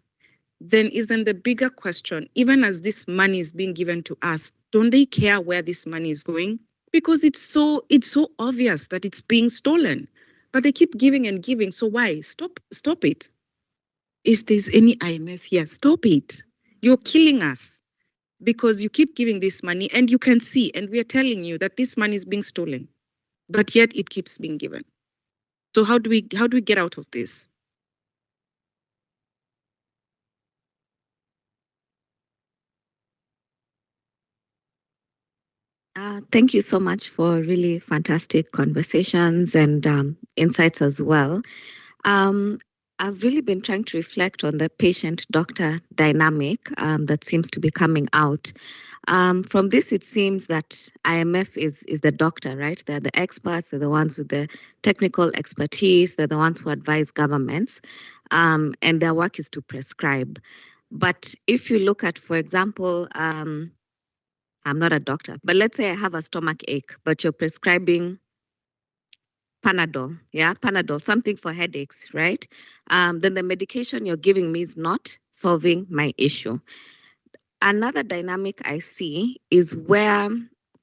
then isn't the bigger question, even as this money is being given to us, don't they care where this money is going? Because it's so obvious that it's being stolen, but they keep giving and giving. So why? Stop it. If there's any IMF here, stop it. You're killing us because you keep giving this money and you can see, and we are telling you that this money is being stolen, but yet it keeps being given. So how do we get out of this? Thank you so much for really fantastic conversations and insights as well. I've really been trying to reflect on the patient-doctor dynamic that seems to be coming out. From this, it seems that IMF is the doctor, right? They're the experts, they're the ones with the technical expertise, they're the ones who advise governments, and their work is to prescribe. But if you look at, for example, I'm not a doctor, but let's say I have a stomach ache, but you're prescribing Panadol, Panadol, something for headaches, right? Then the medication you're giving me is not solving my issue. Another dynamic I see is where,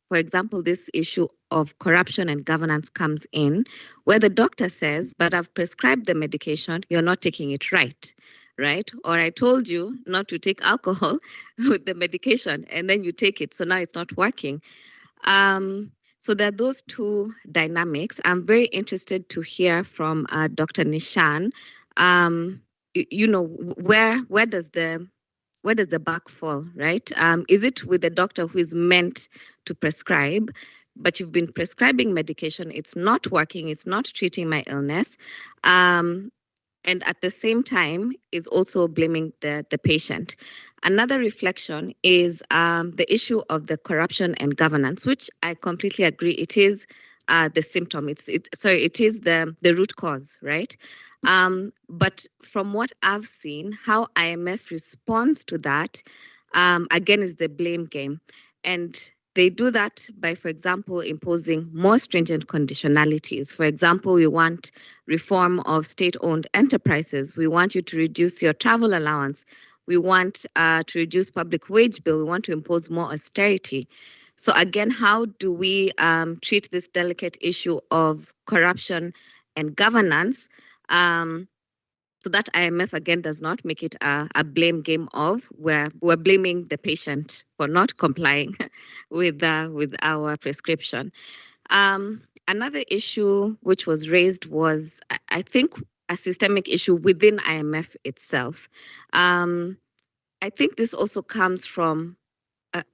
for example, this issue of corruption and governance comes in, where the doctor says, but I've prescribed the medication, you're not taking it right. Right? Or I told you not to take alcohol with the medication and then you take it. So now it's not working. So there are those two dynamics. I'm very interested to hear from Dr. Nishan. Where does the buck fall, right? Is it with the doctor who is meant to prescribe, but you've been prescribing medication, it's not working, it's not treating my illness, and at the same time is also blaming the patient. Another reflection is the issue of the corruption and governance, which I completely agree. It is the symptom. It is the root cause, right? But from what I've seen, how IMF responds to that, again, is the blame game. And they do that by, for example, imposing more stringent conditionalities. For example, we want reform of state-owned enterprises. We want you to reduce your travel allowance. We want to reduce public wage bill. We want to impose more austerity. So again, how do we treat this delicate issue of corruption and governance so that IMF again does not make it a blame game of where we're blaming the patient for not complying with our prescription. Another issue which was raised was, I think, a systemic issue within IMF itself. I think this also comes from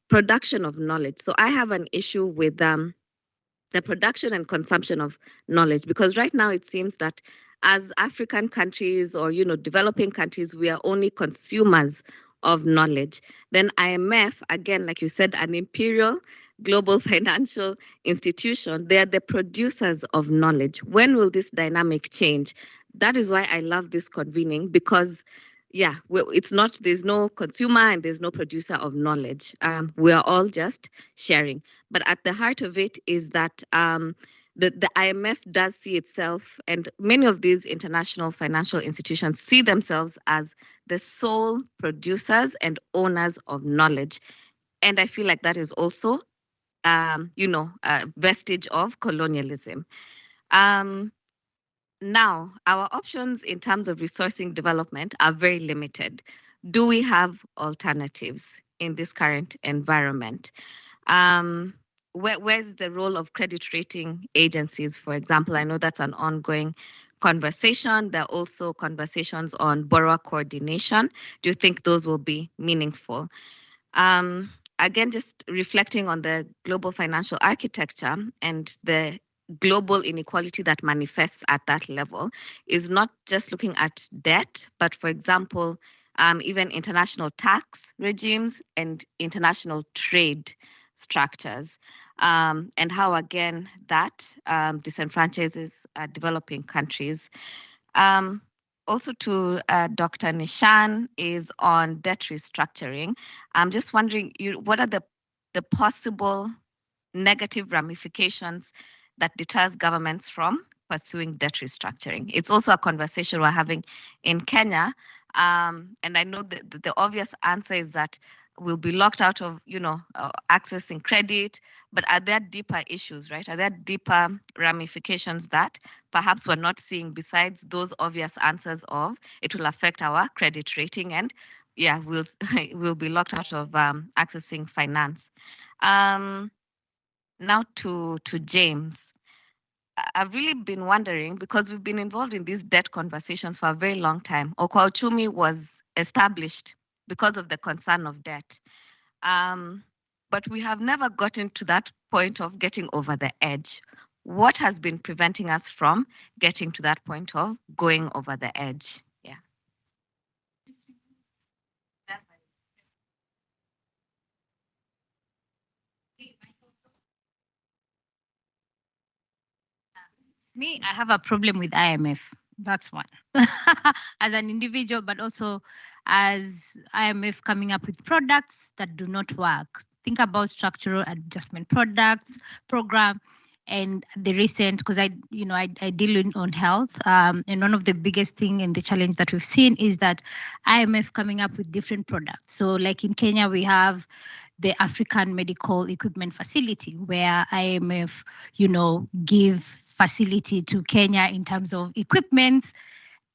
production of knowledge. So I have an issue with the production and consumption of knowledge, because right now it seems that as African countries or developing countries, we are only consumers of knowledge. Then IMF, again, like you said, an imperial global financial institution, they are the producers of knowledge. When will this dynamic change? That is why I love this convening, because it's not, there's no consumer and there's no producer of knowledge. We are all just sharing. But at the heart of it is that the IMF does see itself, and many of these international financial institutions see themselves as the sole producers and owners of knowledge. And I feel like that is also, a vestige of colonialism. Now, our options in terms of resourcing development are very limited. Do we have alternatives in this current environment? Where's the role of credit rating agencies, for example? I know that's an ongoing conversation. There are also conversations on borrower coordination. Do you think those will be meaningful? Again, just reflecting on the global financial architecture and the global inequality that manifests at that level is not just looking at debt, but for example, even international tax regimes and international trade structures, and how again that disenfranchises developing countries. Also to Dr. Nishan is on debt restructuring. I'm just wondering, what are the possible negative ramifications that deters governments from pursuing debt restructuring? It's also a conversation we're having in Kenya. And I know that the obvious answer is that we'll be locked out of, accessing credit, but are there deeper issues, right? Are there deeper ramifications that perhaps we're not seeing besides those obvious answers of it will affect our credit rating and we'll be locked out of accessing finance. Now to James. I've really been wondering, because we've been involved in these debt conversations for a very long time. Okoa Uchumi was established because of the concern of debt. But we have never gotten to that point of getting over the edge. What has been preventing us from getting to that point of going over the edge? Yeah. Me, I have a problem with IMF. That's one. As an individual, but also as IMF coming up with products that do not work. Think about structural adjustment products, program, and the recent, because I deal on health, and one of the biggest thing and the challenge that we've seen is that IMF coming up with different products. So like in Kenya, we have the African Medical Equipment Facility, where IMF, give facility to Kenya in terms of equipment,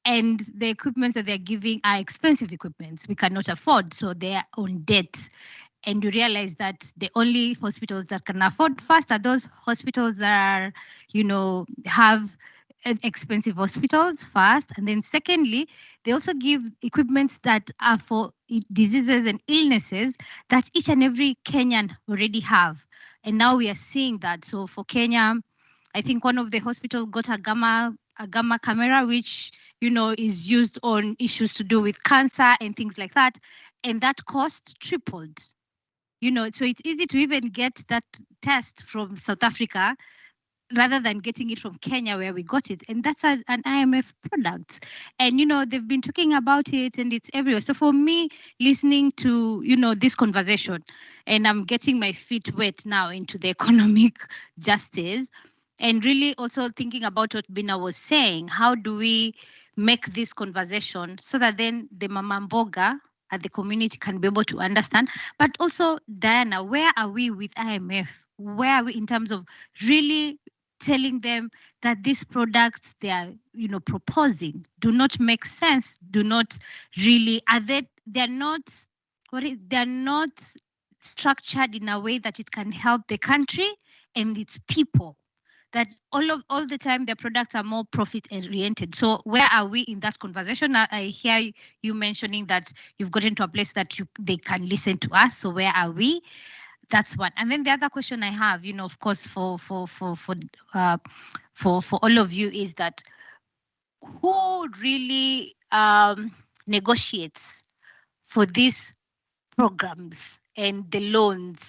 and the equipment that they're giving are expensive equipments we cannot afford, so they're on debt. and you realize that the only hospitals that can afford first are those hospitals that are, have expensive hospitals first. And then secondly, they also give equipments that are for diseases and illnesses that each and every Kenyan already have. And now we are seeing that. So for Kenya, I think one of the hospitals got a gamma camera, which, is used on issues to do with cancer and things like that. And that cost tripled. So it's easy to even get that test from South Africa rather than getting it from Kenya where we got it. And that's an IMF product. And, they've been talking about it and it's everywhere. So for me, listening to, this conversation, and I'm getting my feet wet now into the economic justice, and really also thinking about what Bina was saying, how do we make this conversation so that then the Mama Mboga at the community can be able to understand. But also, Diana, where are we with IMF? Where are we in terms of really telling them that these products they are, proposing do not make sense, do not really, they're not structured in a way that it can help the country and its people, that all the time their products are more profit oriented. So where are we in that conversation? I hear you mentioning that you've gotten to a place that they can listen to us. So where are we? That's one. And then the other question I have, of course, for all of you is that who really negotiates for these programs and the loans?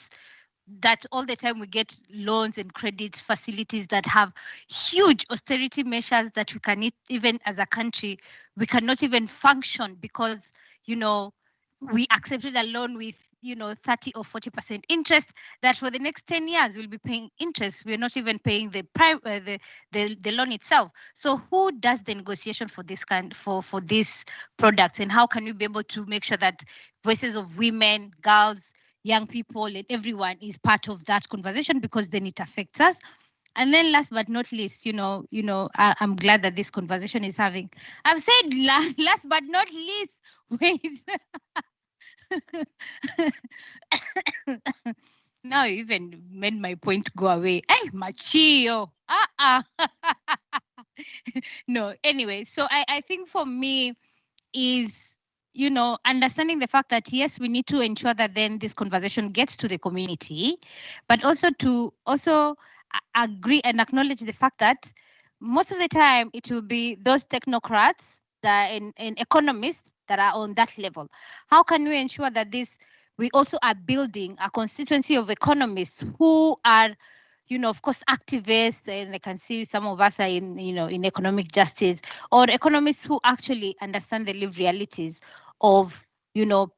That all the time we get loans and credit facilities that have huge austerity measures that we can even as a country, we cannot even function because, we accepted a loan with, 30 or 40% interest that for the next 10 years we'll be paying interest. We're not even paying the loan itself. So who does the negotiation for this for these products, and how can we be able to make sure that voices of women, girls, young people, and everyone is part of that conversation, because then it affects us. And then last but not least, I'm glad that this conversation is having. I've said last but not least, wait. Now you even made my point go away. Hey, machio. No, anyway, so I think for me is, understanding the fact that yes, we need to ensure that then this conversation gets to the community, but also to agree and acknowledge the fact that most of the time it will be those technocrats and economists that are on that level. How can we ensure that we also are building a constituency of economists who are, of course, activists, and I can see some of us are in economic justice, or economists who actually understand the lived realities of,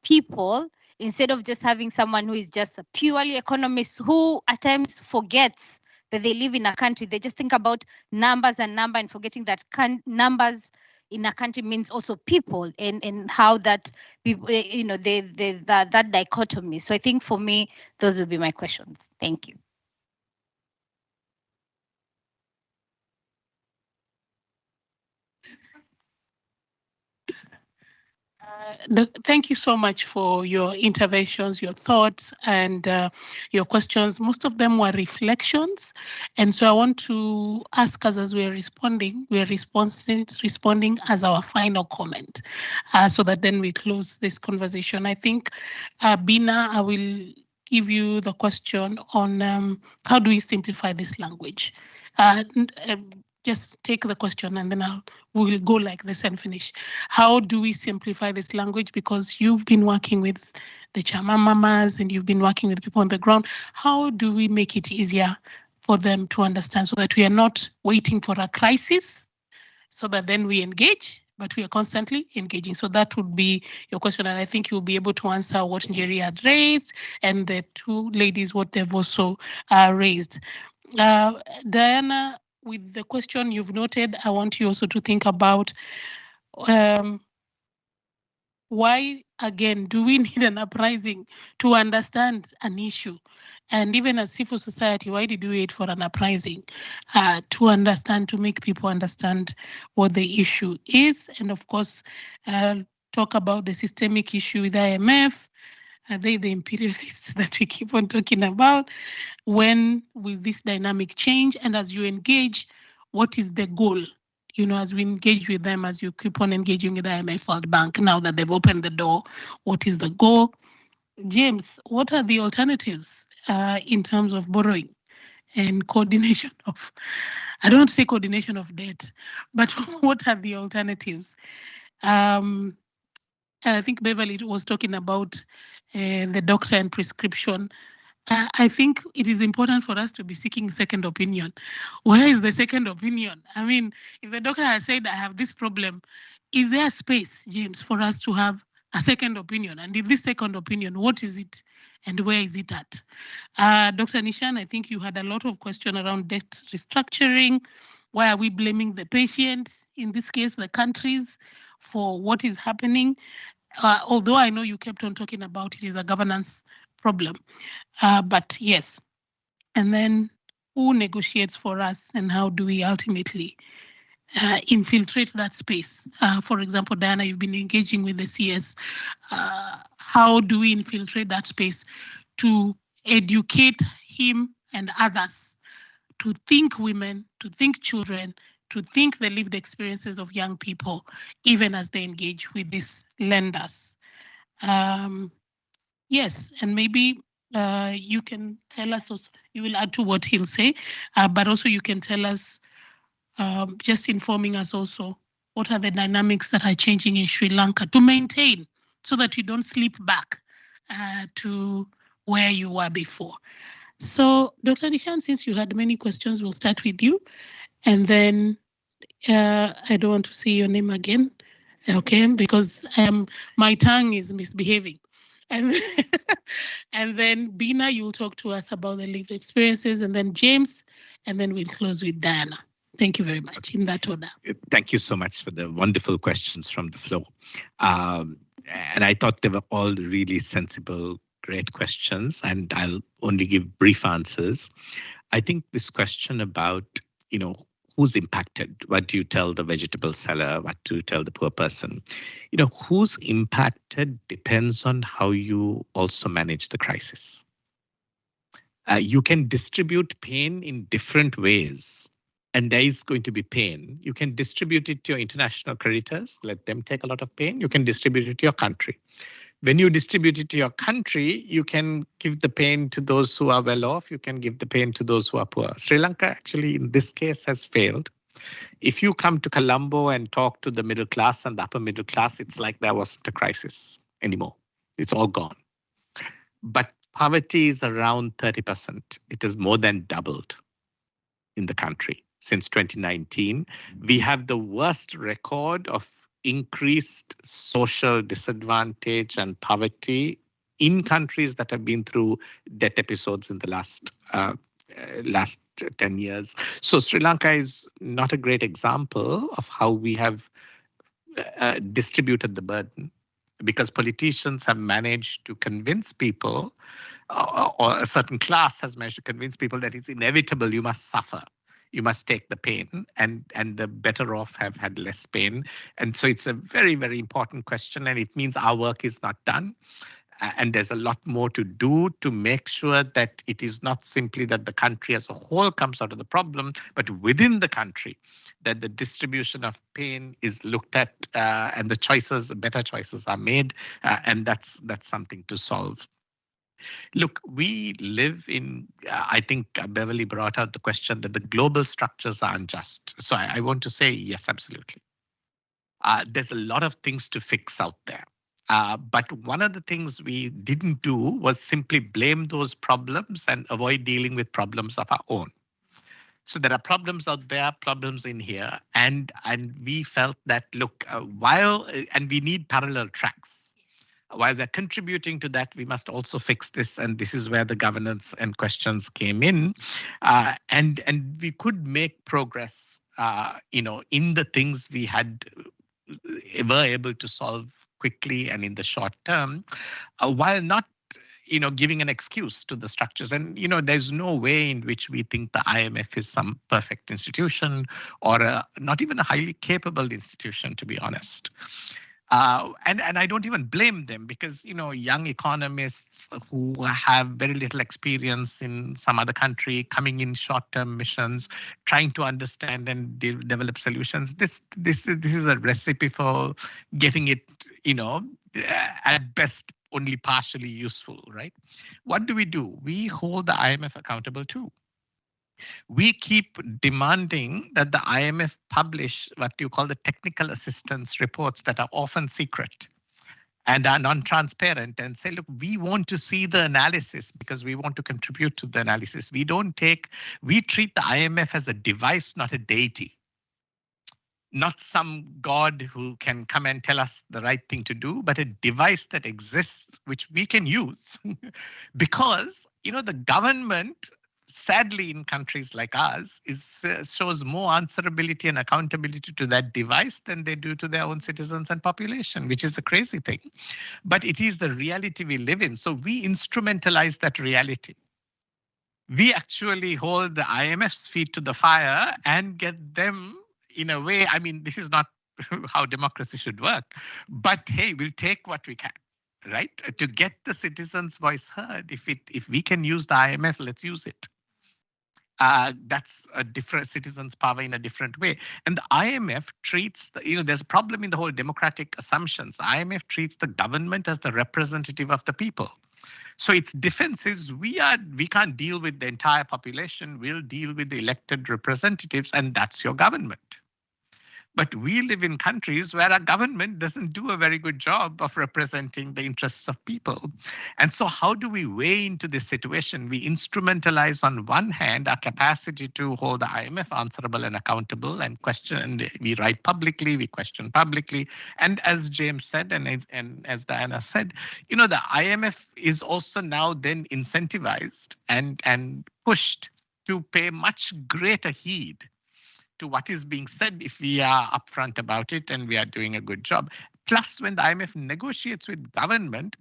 people, instead of just having someone who is just a purely economist who at times forgets that they live in a country. They just think about numbers and forgetting that numbers in a country means also people, and how that people, that dichotomy. So I think for me, those would be my questions. Thank you. Thank you so much for your interventions, your thoughts, and your questions. Most of them were reflections. And so I want to ask us, as we're responding responding as our final comment, so that then we close this conversation. I think, Bina, I will give you the question on how do we simplify this language? Just take the question and then we'll go like this and finish. How do we simplify this language? Because you've been working with the Chama Mamas and you've been working with people on the ground. How do we make it easier for them to understand, so that we are not waiting for a crisis so that then we engage, but we are constantly engaging? So that would be your question. And I think you'll be able to answer what Njeri had raised and the two ladies, what they've also raised. Diana, with the question you've noted, I want you also to think about why, again, do we need an uprising to understand an issue? And even as civil society, why did we wait for an uprising to understand, to make people understand what the issue is? And of course, talk about the systemic issue with IMF, Are they the imperialists that we keep on talking about? When will this dynamic change? And as you engage, what is the goal? You know, as we engage with them, as you keep on engaging with the IMF World Bank, now that they've opened the door, what is the goal? James, what are the alternatives in terms of borrowing and coordination of, I don't want to say coordination of debt, but what are the alternatives? I think Beverly was talking about the doctor and prescription. I think it is important for us to be seeking second opinion. Where is the second opinion? I mean, if the doctor has said, I have this problem, is there space, James, for us to have a second opinion? And if this second opinion, what is it and where is it at? Dr. Nishan, I think you had a lot of questions around debt restructuring. Why are we blaming the patient, in this case, the countries, for what is happening? Although I know you kept on talking about it is a governance problem, but yes. And then who negotiates for us and how do we ultimately infiltrate that space? For example, Diana, you've been engaging with the CS. How do we infiltrate that space to educate him and others to think women, to think children, to think the lived experiences of young people, even as they engage with these lenders? Yes, and maybe you can tell us also, you will add to what he'll say, but also you can tell us, just informing us also, what are the dynamics that are changing in Sri Lanka to maintain so that you don't slip back to where you were before. So, Dr. Nishan, since you had many questions, we'll start with you. And then I don't want to say your name again, okay, because my tongue is misbehaving. And, and then Bina, you'll talk to us about the lived experiences, and then James, and then we'll close with Diana. Thank you very much, in that order. Thank you so much for the wonderful questions from the floor. And I thought they were all really sensible, great questions, and I'll only give brief answers. I think this question about, who's impacted? What do you tell the vegetable seller? What do you tell the poor person? Who's impacted depends on how you also manage the crisis. You can distribute pain in different ways, and there is going to be pain. You can distribute it to your international creditors, let them take a lot of pain. You can distribute it to your country. When you distribute it to your country, you can give the pain to those who are well off. You can give the pain to those who are poor. Sri Lanka actually in this case has failed. If you come to Colombo and talk to the middle class and the upper middle class, it's like there wasn't a crisis anymore. It's all gone. But poverty is around 30%. It has more than doubled in the country since 2019. We have the worst record of increased social disadvantage and poverty in countries that have been through debt episodes in the last 10 years. So Sri Lanka is not a great example of how we have distributed the burden, because politicians have managed to convince people, or a certain class has managed to convince people that it's inevitable, you must suffer. You must take the pain, and the better off have had less pain. And so it's a very, very important question, and it means our work is not done. And there's a lot more to do to make sure that it is not simply that the country as a whole comes out of the problem, but within the country, that the distribution of pain is looked at and the choices, better choices are made. And that's something to solve. Look, we live in, I think Beverly brought out the question that the global structures are unjust. So I want to say, yes, absolutely. There's a lot of things to fix out there. But one of the things we didn't do was simply blame those problems and avoid dealing with problems of our own. So there are problems out there, problems in here. And we felt that, look, and we need parallel tracks. While they're contributing to that, we must also fix this. And this is where the governance and questions came in. And we could make progress, in the things we were able to solve quickly and in the short term, while not, giving an excuse to the structures. And, there's no way in which we think the IMF is some perfect institution or not even a highly capable institution, to be honest. And I don't even blame them because, young economists who have very little experience in some other country coming in short-term missions, trying to understand and develop solutions. This is a recipe for getting it, at best only partially useful, right? What do? We hold the IMF accountable too. We keep demanding that the IMF publish what you call the technical assistance reports that are often secret and are non-transparent, and say, look, we want to see the analysis because we want to contribute to the analysis. We treat the IMF as a device, not a deity. Not some God who can come and tell us the right thing to do, but a device that exists, which we can use. Because, the government, sadly, in countries like ours, shows more answerability and accountability to that device than they do to their own citizens and population, which is a crazy thing. But it is the reality we live in. So we instrumentalize that reality. We actually hold the IMF's feet to the fire and get them, in a way, I mean, this is not how democracy should work, but hey, we'll take what we can, right? To get the citizens' voice heard. If we can use the IMF, let's use it. That's a different citizens' power in a different way. And the IMF treats, there's a problem in the whole democratic assumptions. IMF treats the government as the representative of the people. So its defense is we can't deal with the entire population. We'll deal with the elected representatives, and that's your government. But we live in countries where our government doesn't do a very good job of representing the interests of people. And so how do we weigh into this situation? We instrumentalize on one hand our capacity to hold the IMF answerable and accountable and question, and we write publicly, we question publicly. And as James said, and as Diana said, the IMF is also now then incentivized and pushed to pay much greater heed to what is being said if we are upfront about it and we are doing a good job. Plus, when the IMF negotiates with government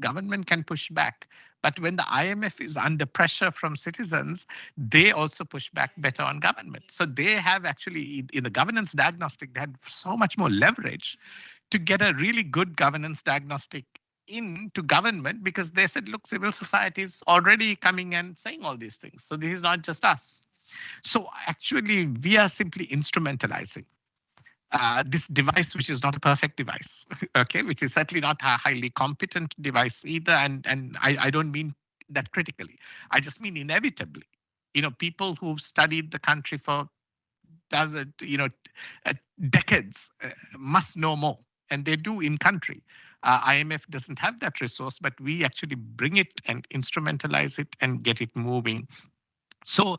can push back. But when the IMF is under pressure from citizens, they also push back better on government. So they have actually, in the governance diagnostic, they had so much more leverage to get a really good governance diagnostic into government because they said, look, civil society is already coming and saying all these things. So this is not just us. So actually, we are simply instrumentalizing this device, which is not a perfect device, okay, which is certainly not a highly competent device either. And I don't mean that critically. I just mean inevitably. People who've studied the country for decades must know more, and they do in country. IMF doesn't have that resource, but we actually bring it and instrumentalize it and get it moving. So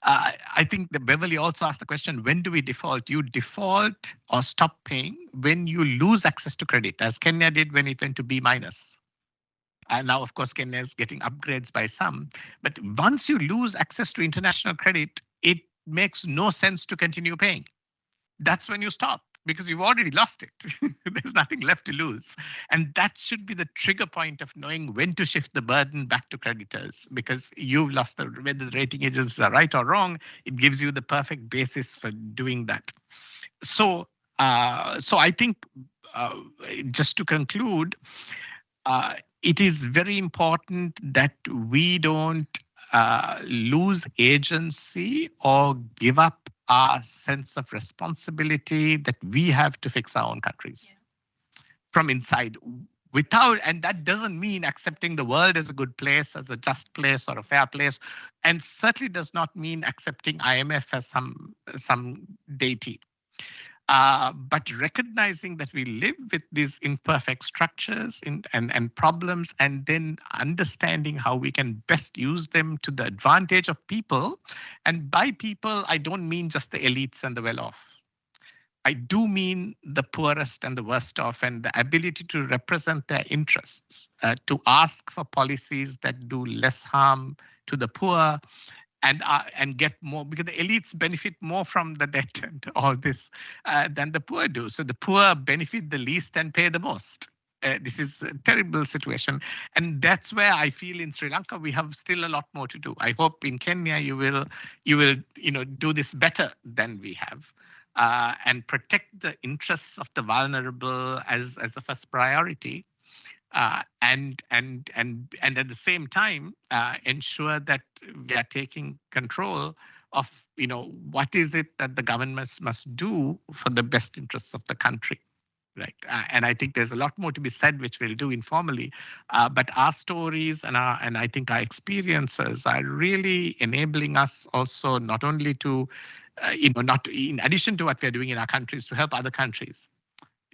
I think that Beverly also asked the question, when do we default? You default or stop paying when you lose access to credit, as Kenya did when it went to B-. And now, of course, Kenya is getting upgrades by some. But once you lose access to international credit, it makes no sense to continue paying. That's when you stop, because you've already lost it. There's nothing left to lose. And that should be the trigger point of knowing when to shift the burden back to creditors, because you've lost whether the rating agencies are right or wrong. It gives you the perfect basis for doing that. So I think just to conclude, it is very important that we don't lose agency or give up our sense of responsibility that we have to fix our own countries from inside. And that doesn't mean accepting the world as a good place, as a just place or a fair place, and certainly does not mean accepting IMF as some deity. But recognizing that we live with these imperfect structures and problems, and then understanding how we can best use them to the advantage of people. And by people, I don't mean just the elites and the well-off. I do mean the poorest and the worst off, and the ability to represent their interests, to ask for policies that do less harm to the poor, and get more, because the elites benefit more from the debt and all this than the poor do. So the poor benefit the least and pay the most. This is a terrible situation. And that's where I feel in Sri Lanka, we have still a lot more to do. I hope in Kenya, you will do this better than we have. and protect the interests of the vulnerable as a first priority. And at the same time ensure that we are taking control of what is it that the governments must do for the best interests of the country, right? And I think there's a lot more to be said, which we'll do informally. But our stories and I think our experiences are really enabling us also not only to not in addition to what we're doing in our countries, to help other countries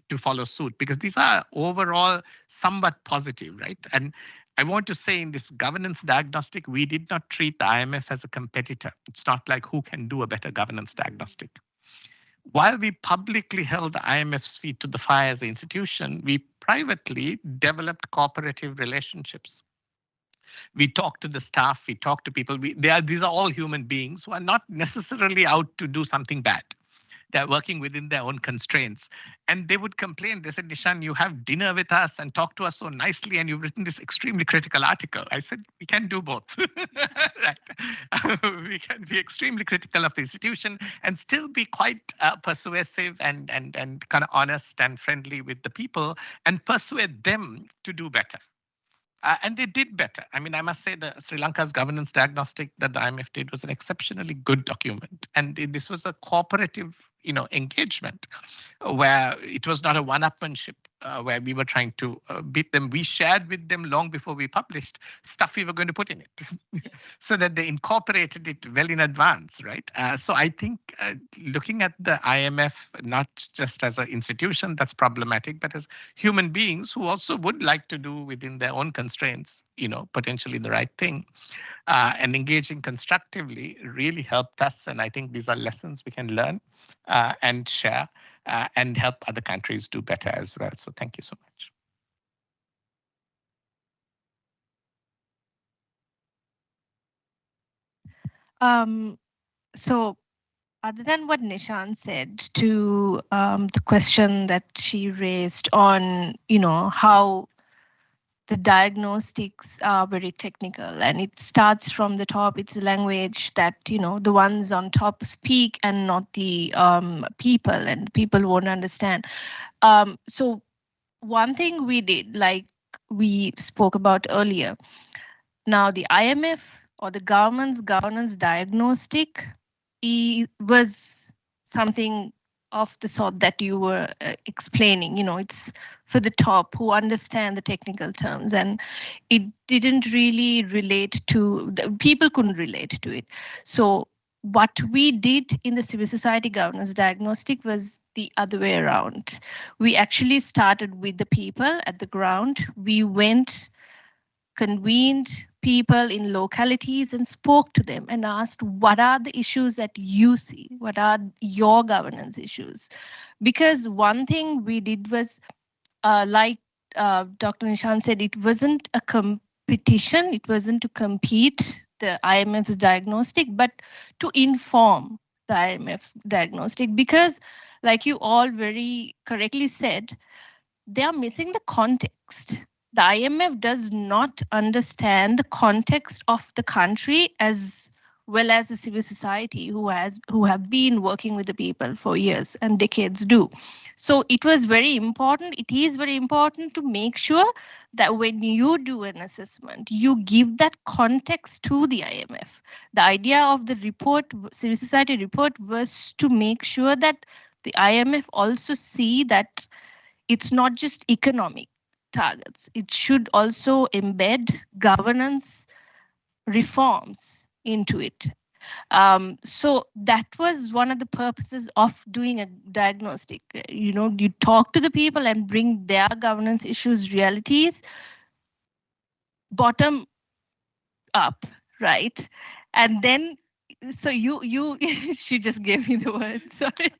to follow suit, because these are overall somewhat positive, right? And I want to say in this governance diagnostic, we did not treat the IMF as a competitor. It's not like who can do a better governance diagnostic. While we publicly held the IMF's feet to the fire as an institution, we privately developed cooperative relationships. We talk to the staff, we talk to people. These are all human beings who are not necessarily out to do something bad. They're working within their own constraints. And they would complain. They said, Nishan, you have dinner with us and talk to us so nicely, and you've written this extremely critical article. I said, we can do both. Right? We can be extremely critical of the institution and still be quite persuasive and kind of honest and friendly with the people and persuade them to do better. And they did better. I mean, I must say the Sri Lanka's governance diagnostic that the IMF did was an exceptionally good document. And this was a cooperative, engagement where it was not a one-upmanship where we were trying to beat them. We shared with them long before we published stuff we were going to put in it so that they incorporated it well in advance, right? So I think looking at the IMF, not just as an institution that's problematic, but as human beings who also would like to do within their own constraints, potentially the right thing, and engaging constructively really helped us. And I think these are lessons we can learn and share and help other countries do better as well. So thank you so much. So other than what Nishan said to the question that she raised on, how the diagnostics are very technical and it starts from the top. It's a language that, the ones on top speak and not the people, and people won't understand. So one thing we did, like we spoke about earlier, now the IMF or the government's governance diagnostic was something of the sort that you were explaining. It's for the top who understand the technical terms, and it didn't really relate to people couldn't relate to it. So what we did in the civil society governance diagnostic was the other way around. We actually started with the people at the ground. We went, convened people in localities and spoke to them and asked, what are the issues that you see? What are your governance issues? Because one thing we did was, like Dr. Nishan said, it wasn't a competition. It wasn't to compete the IMF's diagnostic, but to inform the IMF's diagnostic. Because like you all very correctly said, they are missing the context. The IMF does not understand the context of the country as well as the civil society who have been working with the people for years and decades do. So it was very important. It is very important to make sure that when you do an assessment, you give that context to the IMF. The idea of the report, civil society report, was to make sure that the IMF also see that it's not just economic targets. It should also embed governance reforms into it. So that was one of the purposes of doing a diagnostic. You talk to the people and bring their governance issues, realities, bottom up, right? And then, so you she just gave me the word, sorry.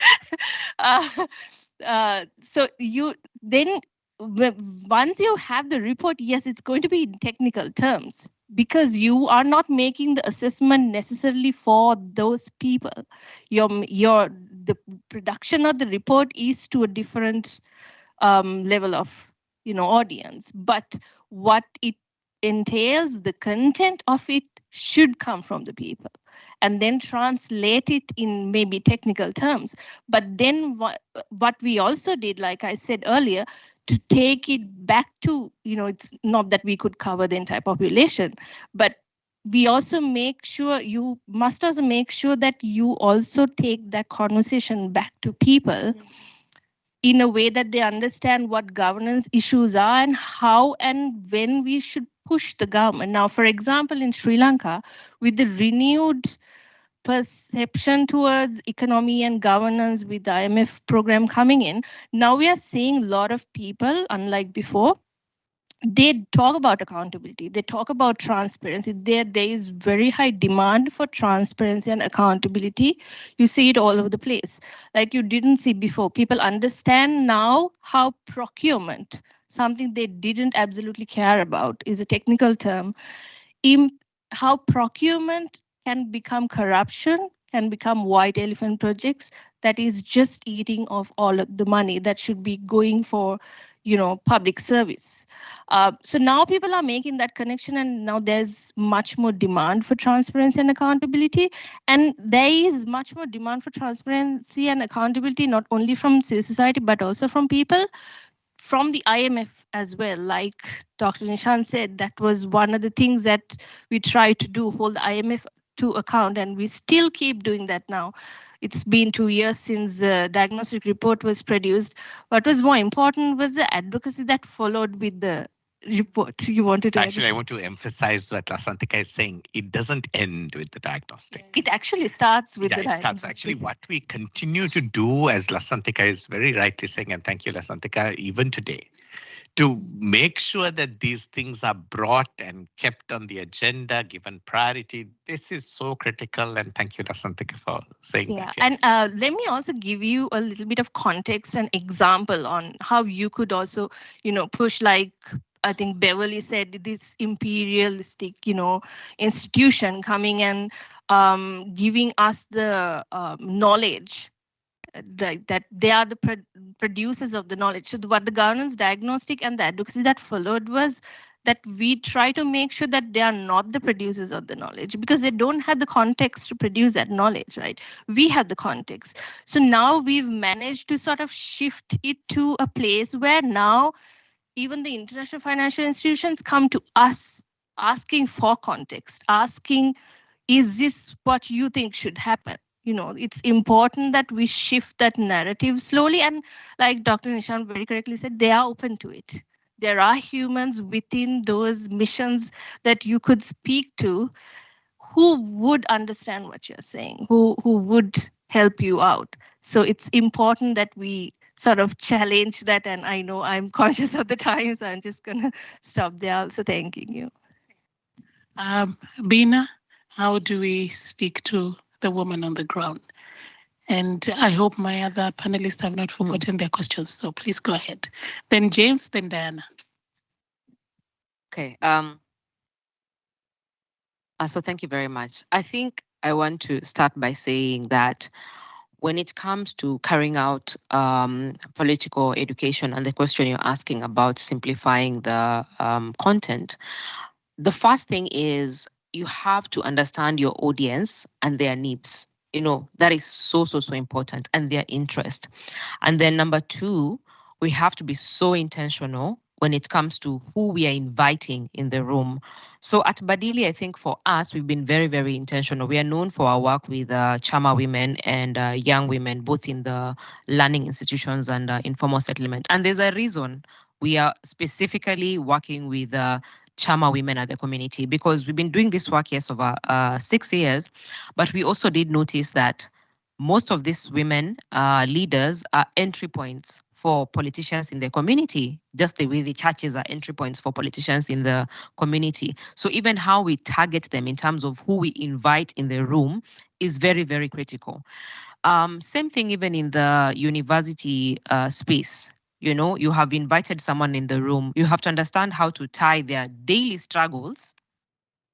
So you then, once you have the report, yes, it's going to be in technical terms because you are not making the assessment necessarily for those people. The production of the report is to a different level of audience, but what it entails, the content of it should come from the people. and then translate it in maybe technical terms. But then what we also did, like I said earlier, to take it back to, it's not that we could cover the entire population, but we also make sure, you must also make sure that you also take that conversation back to people in a way that they understand what governance issues are and how and when we should push the government. Now, for example, in Sri Lanka, with the renewed perception towards economy and governance with the IMF program coming in, now we are seeing a lot of people, unlike before, they talk about accountability, they talk about transparency. There is very high demand for transparency and accountability. You see it all over the place, like you didn't see before. People understand now how procurement, something they didn't absolutely care about, is a technical term, how procurement can become corruption, can become white elephant projects that is just eating off all of the money that should be going for, public service. So now people are making that connection, and now there's much more demand for transparency and accountability. And there is much more demand for transparency and accountability, not only from civil society, but also from people, from the IMF as well. Like Dr. Nishan said, that was one of the things that we tried to do, hold the IMF to account, and we still keep doing that now. It's been 2 years since the diagnostic report was produced. What was more important was the advocacy that followed with the report. You wanted to Actually, I want to emphasize what Lasantika is saying. It doesn't end with the diagnostic. It actually starts with the It starts. diagnostic. Actually, what we continue to do, as Lasantika is very rightly saying, and thank you, Lasantika, even today, to make sure that these things are brought and kept on the agenda, given priority. This is so critical, and thank you, Lasantika, for saying that. And let me also give you a little bit of context and example on how you could also, push, like I think Beverly said, this imperialistic, institution coming and giving us the knowledge, that they are the producers of the knowledge. So what the governance diagnostic and the advocacy that followed was that we try to make sure that they are not the producers of the knowledge, because they don't have the context to produce that knowledge, right? We have the context. So now we've managed to sort of shift it to a place where now even the international financial institutions come to us asking for context, asking, is this what you think should happen? It's important that we shift that narrative slowly. And like Dr. Nishan very correctly said, they are open to it. There are humans within those missions that you could speak to who would understand what you're saying, who would help you out. So it's important that we sort of challenge that. And I know I'm conscious of the time, so I'm just going to stop there. Also thanking you. Bina, how do we speak to the woman on the ground? And I hope my other panelists have not forgotten their questions, so please go ahead. Then James, then Diana. Okay. So thank you very much. I think I want to start by saying that when it comes to carrying out political education and the question you're asking about simplifying the content, the first thing is you have to understand your audience and their needs. That is so important, and their interest. And then number two, we have to be so intentional when it comes to who we are inviting in the room. So at Badili, I think for us, we've been very, very intentional. We are known for our work with Chama women and young women, both in the learning institutions and informal settlement. And there's a reason we are specifically working with Chama women at the community, because we've been doing this work, yes, over 6 years, but we also did notice that most of these women leaders are entry points for politicians in the community, just the way the churches are entry points for politicians in the community. So even how we target them in terms of who we invite in the room is very, very critical. Same thing even in the university space. You have invited someone in the room. You have to understand how to tie their daily struggles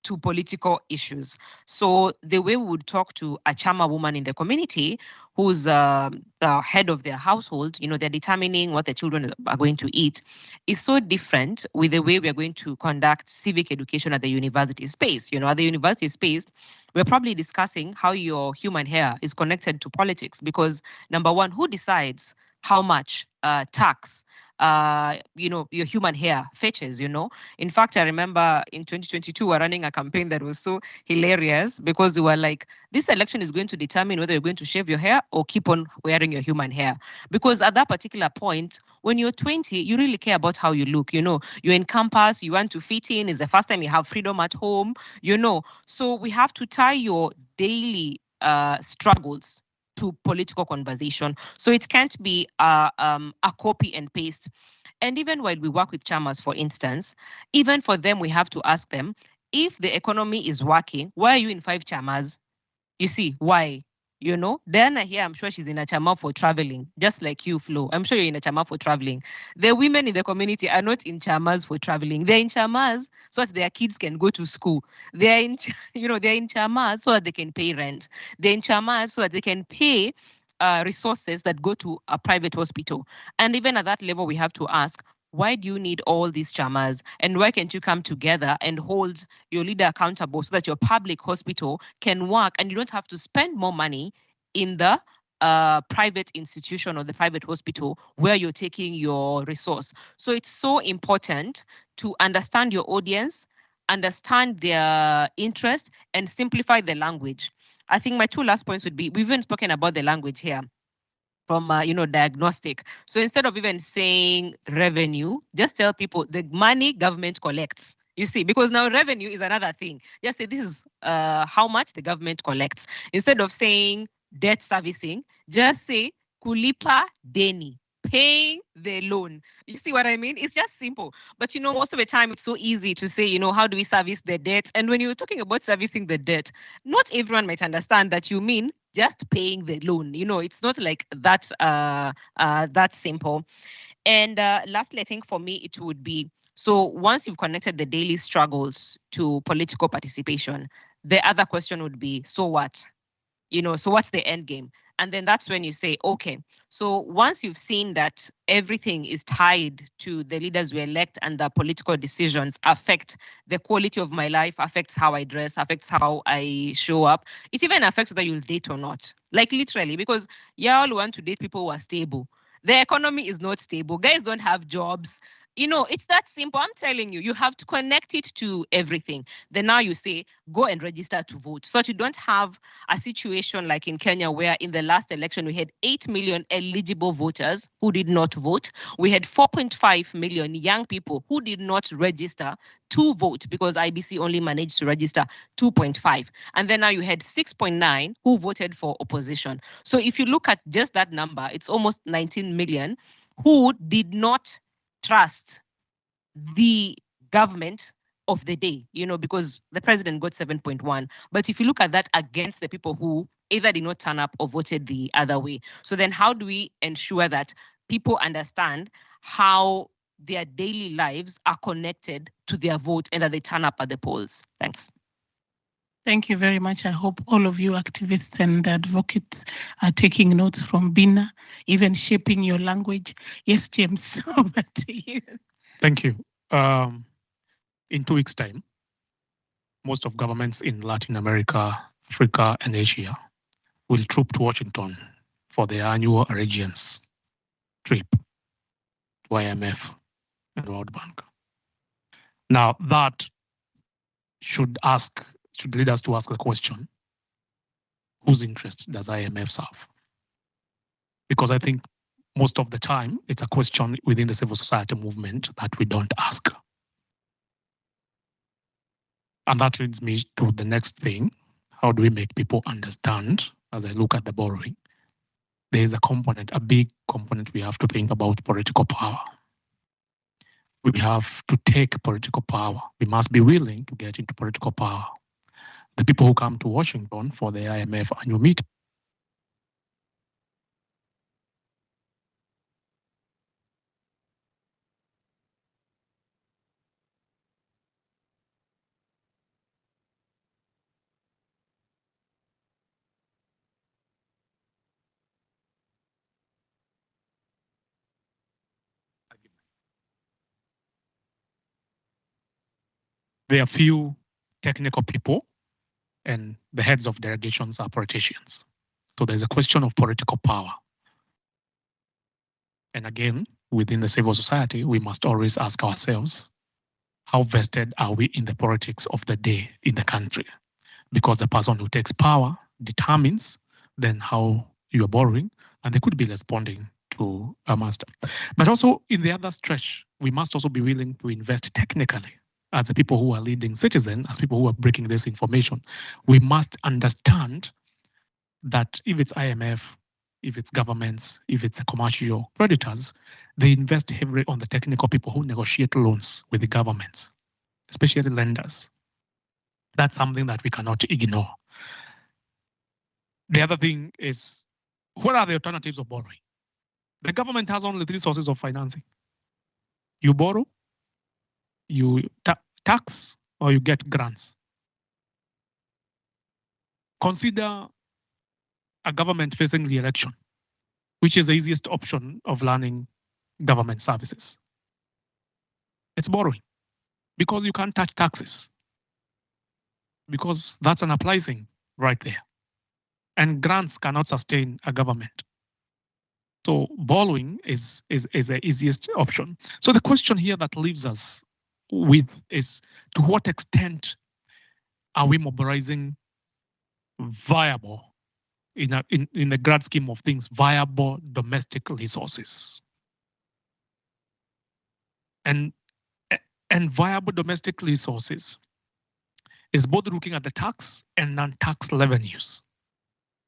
to political issues. So the way we would talk to a Chama woman in the community who's the head of their household, they're determining what the children are going to eat, is so different with the way we are going to conduct civic education at the university space. At the university space, we're probably discussing how your human hair is connected to politics, because number one, who decides how much tax your human hair fetches? In fact, I remember in 2022 we're running a campaign that was so hilarious, because we were like, this election is going to determine whether you're going to shave your hair or keep on wearing your human hair. Because at that particular point, when you're 20, you really care about how you look. You're in campus, you want to fit in, it's the first time you have freedom at home. So we have to tie your daily struggles to political conversation. So it can't be a copy and paste. And even while we work with chamas, for instance, even for them, we have to ask them, if the economy is working, why are you in 5 chamas? You see, why? Diana here, I'm sure she's in a chama for traveling, just like you, Flo. I'm sure you're in a chama for traveling. The women in the community are not in chamas for traveling. They're in chamas so that their kids can go to school. They're in, they're in chamas so that they can pay rent. They're in chamas so that they can pay resources that go to a private hospital. And even at that level, we have to ask, why do you need all these chamas? And why can't you come together and hold your leader accountable so that your public hospital can work and you don't have to spend more money in the private institution or the private hospital where you're taking your resource? So it's so important to understand your audience, understand their interest, and simplify the language. I think my 2 last points would be, we've even spoken about the language here from diagnostic. So instead of even saying revenue, just tell people the money government collects. You see, because now revenue is another thing. Just say this is how much the government collects. Instead of saying debt servicing, just say kulipa deni, paying the loan. You see what I mean? It's just simple. But most of the time it's so easy to say, how do we service the debt? And when you're talking about servicing the debt, not everyone might understand that you mean just paying the loan. It's not like that that simple. And lastly, I think for me, it would be, so once you've connected the daily struggles to political participation, the other question would be, so what? So what's the end game? And then that's when you say, okay, so once you've seen that everything is tied to the leaders we elect and the political decisions affect the quality of my life, affects how I dress, affects how I show up, it even affects whether you'll date or not. Like literally, because y'all want to date people who are stable. The economy is not stable. Guys don't have jobs. It's that simple. I'm telling you, you have to connect it to everything. Then now you say, go and register to vote, so that you don't have a situation like in Kenya, where in the last election, we had 8 million eligible voters who did not vote. We had 4.5 million young people who did not register to vote, because IBC only managed to register 2.5. And then now you had 6.9 who voted for opposition. So if you look at just that number, it's almost 19 million who did not trust the government of the day, because the president got 7.1. But if you look at that against the people who either did not turn up or voted the other way, so then how do we ensure that people understand how their daily lives are connected to their vote and that they turn up at the polls? Thanks. Thank you very much. I hope all of you activists and advocates are taking notes from Bina, even shaping your language. Yes, James, over to you. Thank you. In 2 weeks' time, most of governments in Latin America, Africa, and Asia will troop to Washington for their annual regions trip to IMF and World Bank. Now, that should lead us to ask the question, whose interest does IMF serve? Because I think most of the time, it's a question within the civil society movement that we don't ask. And that leads me to the next thing. How do we make people understand, as I look at the borrowing? There is a big component we have to think about: political power. We have to take political power. We must be willing to get into political power. The people who come to Washington for the IMF annual meeting, there are few technical people and the heads of delegations are politicians. So there's a question of political power. And again, within the civil society, we must always ask ourselves, how vested are we in the politics of the day in the country? Because the person who takes power determines then how you are borrowing, and they could be responding to a master. But also in the other stretch, we must also be willing to invest technically. As the people who are leading citizens, as people who are breaking this information, we must understand that if it's IMF, if it's governments, if it's commercial creditors, they invest heavily on the technical people who negotiate loans with the governments, especially lenders. That's something that we cannot ignore. The other thing is, what are the alternatives of borrowing? The government has only 3 sources of financing. You borrow, you tax, or you get grants. Consider a government facing the election, which is the easiest option of learning government services. It's borrowing, because you can't touch taxes, because that's an uprising right there. And grants cannot sustain a government. So borrowing is the easiest option. So the question here that leaves us with is, to what extent are we mobilizing viable, in the grand scheme of things, viable domestic resources? And viable domestic resources is both looking at the tax and non-tax revenues,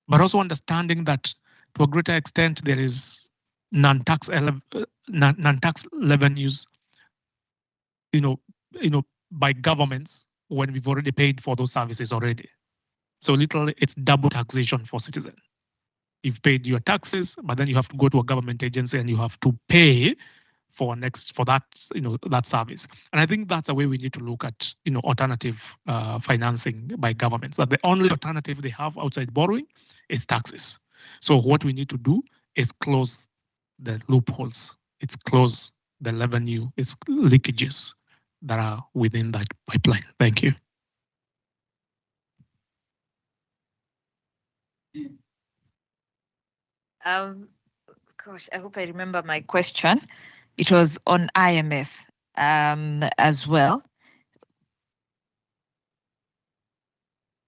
but also understanding that to a greater extent there is non-tax revenues, by governments when we've already paid for those services already. So literally, it's double taxation for citizens. You've paid your taxes, but then you have to go to a government agency and you have to pay for that that service. And I think that's a way we need to look at alternative financing by governments. That the only alternative they have outside borrowing is taxes. So what we need to do is close the loopholes. It's close the revenue, it's leakages that are within that pipeline. Thank you. Gosh, I hope I remember my question. It was on IMF as well.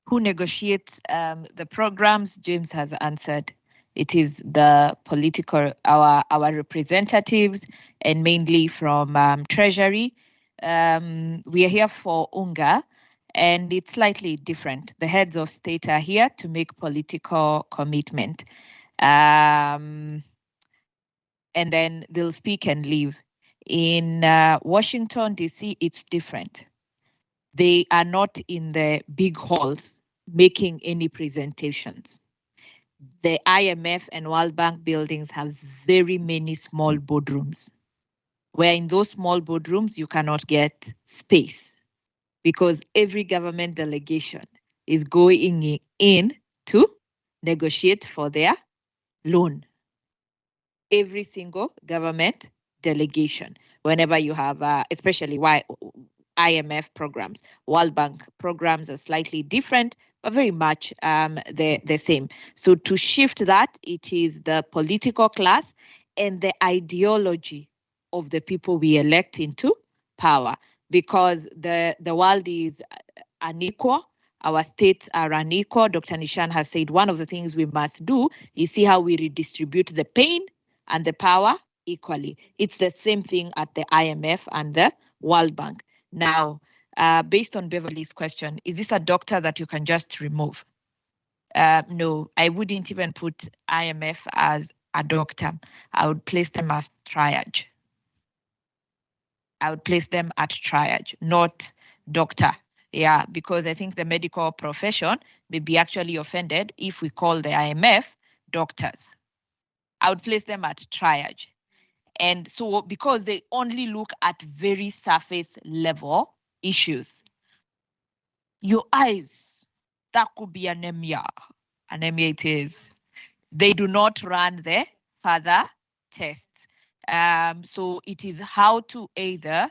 Who negotiates the programs? James has answered. It is the political, our representatives, and mainly from Treasury. We are here for UNGA, and it's slightly different. The heads of state are here to make political commitment. And then they'll speak and leave. In Washington, D.C., it's different. They are not in the big halls making any presentations. The IMF and World Bank buildings have very many small boardrooms, where in those small boardrooms, you cannot get space because every government delegation is going in to negotiate for their loan. Every single government delegation, whenever you have, especially IMF programs, World Bank programs are slightly different, but very much the same. So to shift that, it is the political class and the ideology of the people we elect into power, because the world is unequal. Our states are unequal. Dr. Nishan has said one of the things we must do is see how we redistribute the pain and the power equally. It's the same thing at the IMF and the World Bank. Now, based on Beverly's question, is this a doctor that you can just remove? No, I wouldn't even put IMF as a doctor. I would place them as triage. I would place them at triage, not doctor. Yeah, because I think the medical profession may be actually offended if we call the IMF doctors. I would place them at triage. And so because they only look at very surface level issues. Your eyes, that could be anemia. Anemia it is. They do not run the further tests. So it is how to either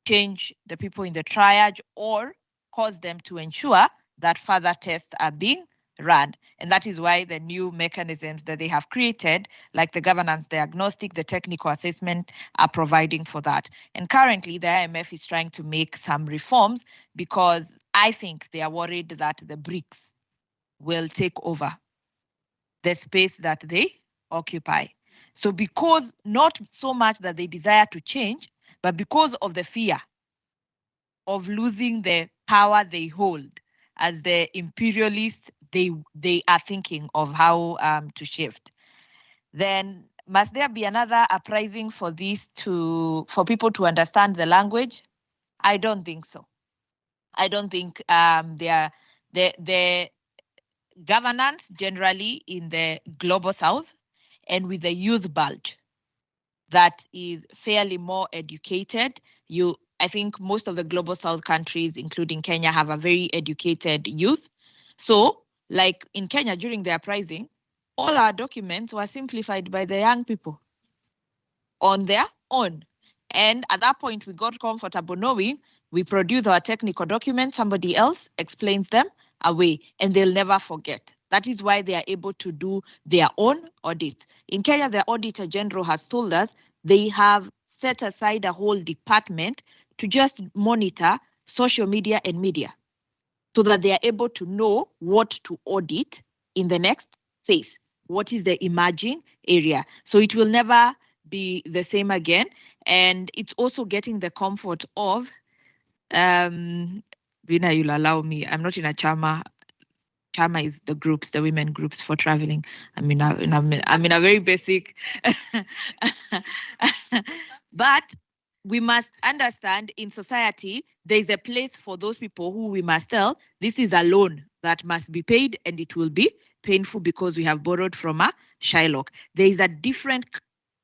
change the people in the triage or cause them to ensure that further tests are being run. And that is why the new mechanisms that they have created, like the governance diagnostic, the technical assessment, are providing for that. And currently, the IMF is trying to make some reforms because I think they are worried that the BRICS will take over the space that they occupy. So because not so much that they desire to change, but because of the fear of losing the power they hold as the imperialists, they are thinking of how to shift. Then must there be another uprising for this for people to understand the language? I don't think so. I don't think the governance generally in the global south and with the youth bulge that is fairly more educated. I think most of the global south countries, including Kenya, have a very educated youth. So like in Kenya during the uprising, all our documents were simplified by the young people on their own. And at that point, we got comfortable knowing we produce our technical documents, somebody else explains them away, and they'll never forget. That is why they are able to do their own audit. In Kenya, the Auditor General has told us they have set aside a whole department to just monitor social media and media so that they are able to know what to audit in the next phase. What is the emerging area? So it will never be the same again. And it's also getting the comfort of, Vina, you'll allow me, I'm not in a chama. Chama is the groups, the women groups for traveling. I'm in a very basic, but we must understand in society, there's a place for those people who we must tell, this is a loan that must be paid and it will be painful because we have borrowed from a Shylock. There is a different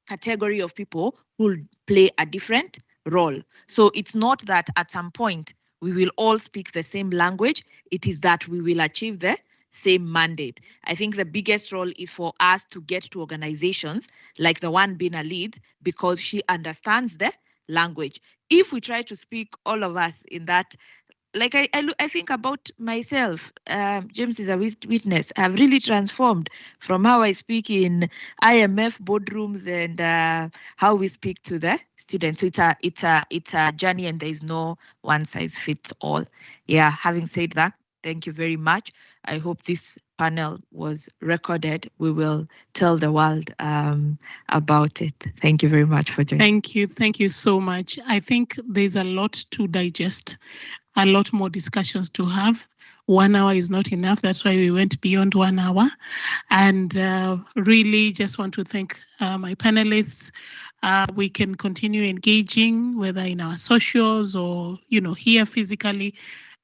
category of people who play a different role. So it's not that at some point we will all speak the same language. It is that we will achieve the same mandate. I think the biggest role is for us to get to organizations like the one Bina leads because she understands the language. If we try to speak all of us in that, like I think about myself, James is a witness. I've really transformed from how I speak in IMF boardrooms and how we speak to the students. So it's a journey, and there is no one size fits all. Yeah. Having said that, thank you very much. I hope this panel was recorded. We will tell the world about it. Thank you very much for joining. Thank you so much. I think there's a lot to digest. A lot more discussions to have. 1 hour is not enough. That's why we went beyond 1 hour. And really just want to thank my panelists. We can continue engaging, whether in our socials or, here physically,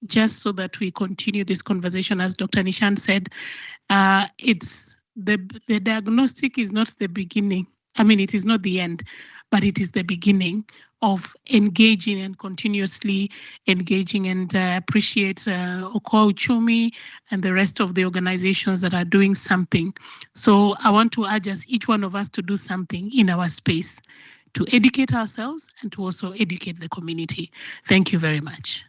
just so that we continue this conversation. As Dr. Nishan said, it's the diagnostic is not the beginning. I mean, it is not the end, but it is the beginning of engaging and continuously engaging, and appreciate Okoa Uchumi and the rest of the organizations that are doing something. So I want to urge each one of us to do something in our space to educate ourselves and to also educate the community. Thank you very much.